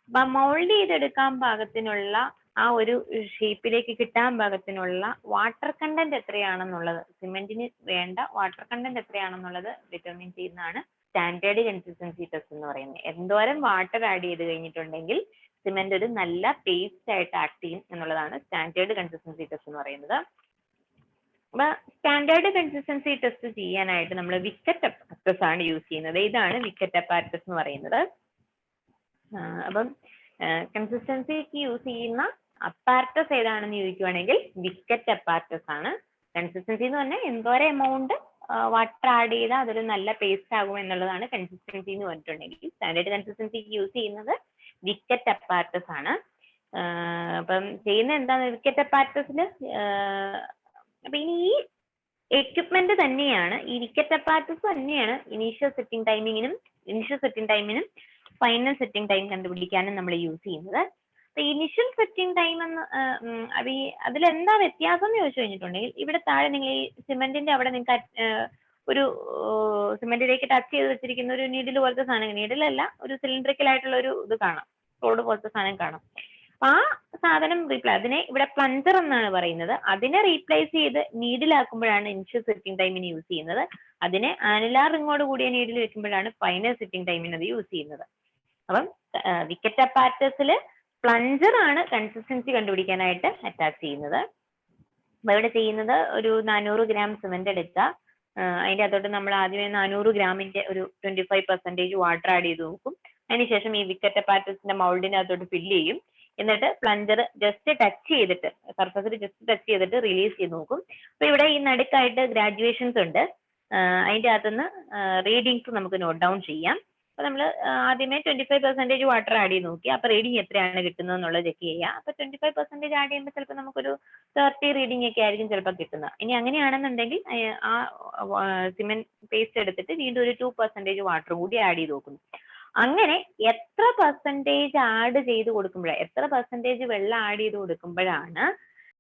[SPEAKER 1] അപ്പൊ മൗൾഡ് ചെയ്തെടുക്കാൻ പാകത്തിനുള്ള ആ ഒരു ഷേപ്പിലേക്ക് കിട്ടാൻ പാകത്തിനുള്ള വാട്ടർ കണ്ടന്റ് എത്രയാണെന്നുള്ളത്, സിമെന്റിന് വേണ്ട വാട്ടർ കണ്ടന്റ് എത്രയാണെന്നുള്ളത് ഡിറ്റർമിൻ ചെയ്യുന്നതാണ് സ്റ്റാൻഡേർഡ് കൺസിസ്റ്റൻസി ടെസ്റ്റ് എന്ന് പറയുന്നത്. എന്തോരം വാട്ടർ ആഡ് ചെയ്ത് കഴിഞ്ഞിട്ടുണ്ടെങ്കിൽ സിമെന്റ് ഒരു നല്ല പേസ്റ്റ് ആയിട്ട് ആക്ട് ചെയ്യും എന്നുള്ളതാണ് സ്റ്റാൻഡേർഡ് കൺസിസ്റ്റൻസി ടെസ്റ്റ് എന്ന് പറയുന്നത്. അപ്പൊ സ്റ്റാൻഡേർഡ് കൺസിസ്റ്റൻസി ടെസ്റ്റ് ചെയ്യാനായിട്ട് നമ്മൾ വിക്കറ്റ് അപ്പാരറ്റസ് ആണ് യൂസ് ചെയ്യുന്നത്. ഇതാണ് വിക്കറ്റ് അപ്പാരറ്റസ് എന്ന് പറയുന്നത്. അപ്പം കൺസിസ്റ്റൻസിക്ക് യൂസ് ചെയ്യുന്ന അപ്പാരറ്റസ് ഏതാണെന്ന് ചോദിക്കുവാണെങ്കിൽ വിക്കറ്റ് അപ്പാരറ്റസ് ആണ്. കൺസിസ്റ്റൻസി എന്ന് പറഞ്ഞാൽ എന്തോരം എമൗണ്ട് വാട്ടർ ആഡ് ചെയ്താൽ അതൊരു നല്ല പേസ്റ്റ് ആകും എന്നുള്ളതാണ് കൺസിസ്റ്റൻസി എന്ന് പറഞ്ഞിട്ടുണ്ടെങ്കിൽ. സ്റ്റാൻഡേർഡ് കൺസിസ്റ്റൻസിക്ക് യൂസ് ചെയ്യുന്നത് വിക്കറ്റ് അപ്പാരറ്റസ് ആണ്. അപ്പം ചെയ്യുന്നത് എന്താണ് വിക്കറ്റ് അപ്പാരറ്റസിൽ? അപ്പൊ ഇനി ഈ എക്യുപ്മെന്റ് തന്നെയാണ്, ഈ വിക്കറ്റ് അപ്പാരറ്റസ് തന്നെയാണ് ഇനീഷ്യൽ സെറ്റിംഗ് ടൈമിനും ഫൈനൽ സെറ്റിംഗ് ടൈം കണ്ടുപിടിക്കാനും നമ്മൾ യൂസ് ചെയ്യുന്നത്. അപ്പൊ ഇനിഷ്യൽ സെറ്റിംഗ് ടൈം എന്ന് അതിലെന്താ വ്യത്യാസം എന്ന് ചോദിച്ചു കഴിഞ്ഞിട്ടുണ്ടെങ്കിൽ, ഇവിടെ താഴെ നിങ്ങൾ ഈ സിമെന്റിന്റെ അവിടെ നിങ്ങൾക്ക് ഒരു സിമെന്റിലേക്ക് ടച്ച് ചെയ്ത് വെച്ചിരിക്കുന്ന ഒരു നീഡിൽ പോലത്തെ സാധനം, നീഡിലല്ല ഒരു സിലിണ്ടറിക്കൽ ആയിട്ടുള്ള ഒരു ഇത് കാണാം, റോഡ് പോലത്തെ സാധനം കാണാം. അപ്പൊ ആ സാധനം അതിനെ ഇവിടെ പ്ലഞ്ചർ എന്നാണ് പറയുന്നത്. അതിനെ റീപ്ലേസ് ചെയ്ത് നീഡിലാക്കുമ്പോഴാണ് ഇനിഷ്യൽ സെറ്റിംഗ് ടൈമിന് യൂസ് ചെയ്യുന്നത്. അതിനെ ആനുലാർ റിങ്ങോട് കൂടിയ നീഡിൽ വെക്കുമ്പോഴാണ് ഫൈനൽ സെറ്റിംഗ് ടൈമിന് അത് യൂസ് ചെയ്യുന്നത്. അപ്പം വിക്കറ്റ് അപ്പാരറ്റസിൽ പ്ലഞ്ചർ ആണ് കൺസിസ്റ്റൻസി കണ്ടുപിടിക്കാനായിട്ട് അറ്റാച്ച് ചെയ്യുന്നത്. അപ്പൊ ഇവിടെ ചെയ്യുന്നത് ഒരു 400 ഗ്രാം സിമെന്റ് എടുക്കുക. അതിന്റെ അകത്തോട്ട് നമ്മൾ ആദ്യമേ 400 ഗ്രാമിന്റെ ഒരു 25% വാട്ടർ ആഡ് ചെയ്ത് നോക്കും. അതിനുശേഷം ഈ വിക്കറ്റ് അപ്പാരറ്റസിന്റെ മൗൾഡിന്റെ അകത്തോട്ട് ഫില്ല് ചെയ്യും. എന്നിട്ട് പ്ലഞ്ചർ ജസ്റ്റ് ടച്ച് ചെയ്തിട്ട്, സർഫസിൽ ജസ്റ്റ് ടച്ച് ചെയ്തിട്ട് റിലീസ് ചെയ്ത് നോക്കും. അപ്പൊ ഇവിടെ ഈ നടുക്കായിട്ട് ഗ്രാജുവേഷൻസ് ഉണ്ട്. അതിന്റെ അകത്തുനിന്ന് റീഡിങ്സ് നമുക്ക് നോട്ട് ഡൗൺ ചെയ്യാം. അപ്പൊ നമ്മൾ ആദ്യമേ 25% വാട്ടർ ആഡ് ചെയ്ത് നോക്കി. അപ്പൊ റീഡിങ് എത്രയാണ് കിട്ടുന്നത് എന്നുള്ളത് ചെക്ക് ചെയ്യുക. അപ്പൊ 25% ആഡ് ചെയ്യുമ്പോൾ ചിലപ്പോൾ നമുക്കൊരു 30 റീഡിംഗ് ഒക്കെ ആയിരിക്കും ചിലപ്പോൾ കിട്ടുന്നത്. ഇനി അങ്ങനെയാണെന്നുണ്ടെങ്കിൽ ആ സിമെന്റ് പേസ്റ്റ് എടുത്തിട്ട് വീണ്ടും ഒരു 2% വാട്ടർ കൂടി ആഡ് ചെയ്ത് നോക്കുന്നു. അങ്ങനെ എത്ര പെർസെന്റേജ് ആഡ് ചെയ്ത് കൊടുക്കുമ്പോഴാണ്, എത്ര പെർസെന്റേജ് വെള്ളം ആഡ് ചെയ്ത് കൊടുക്കുമ്പോഴാണ്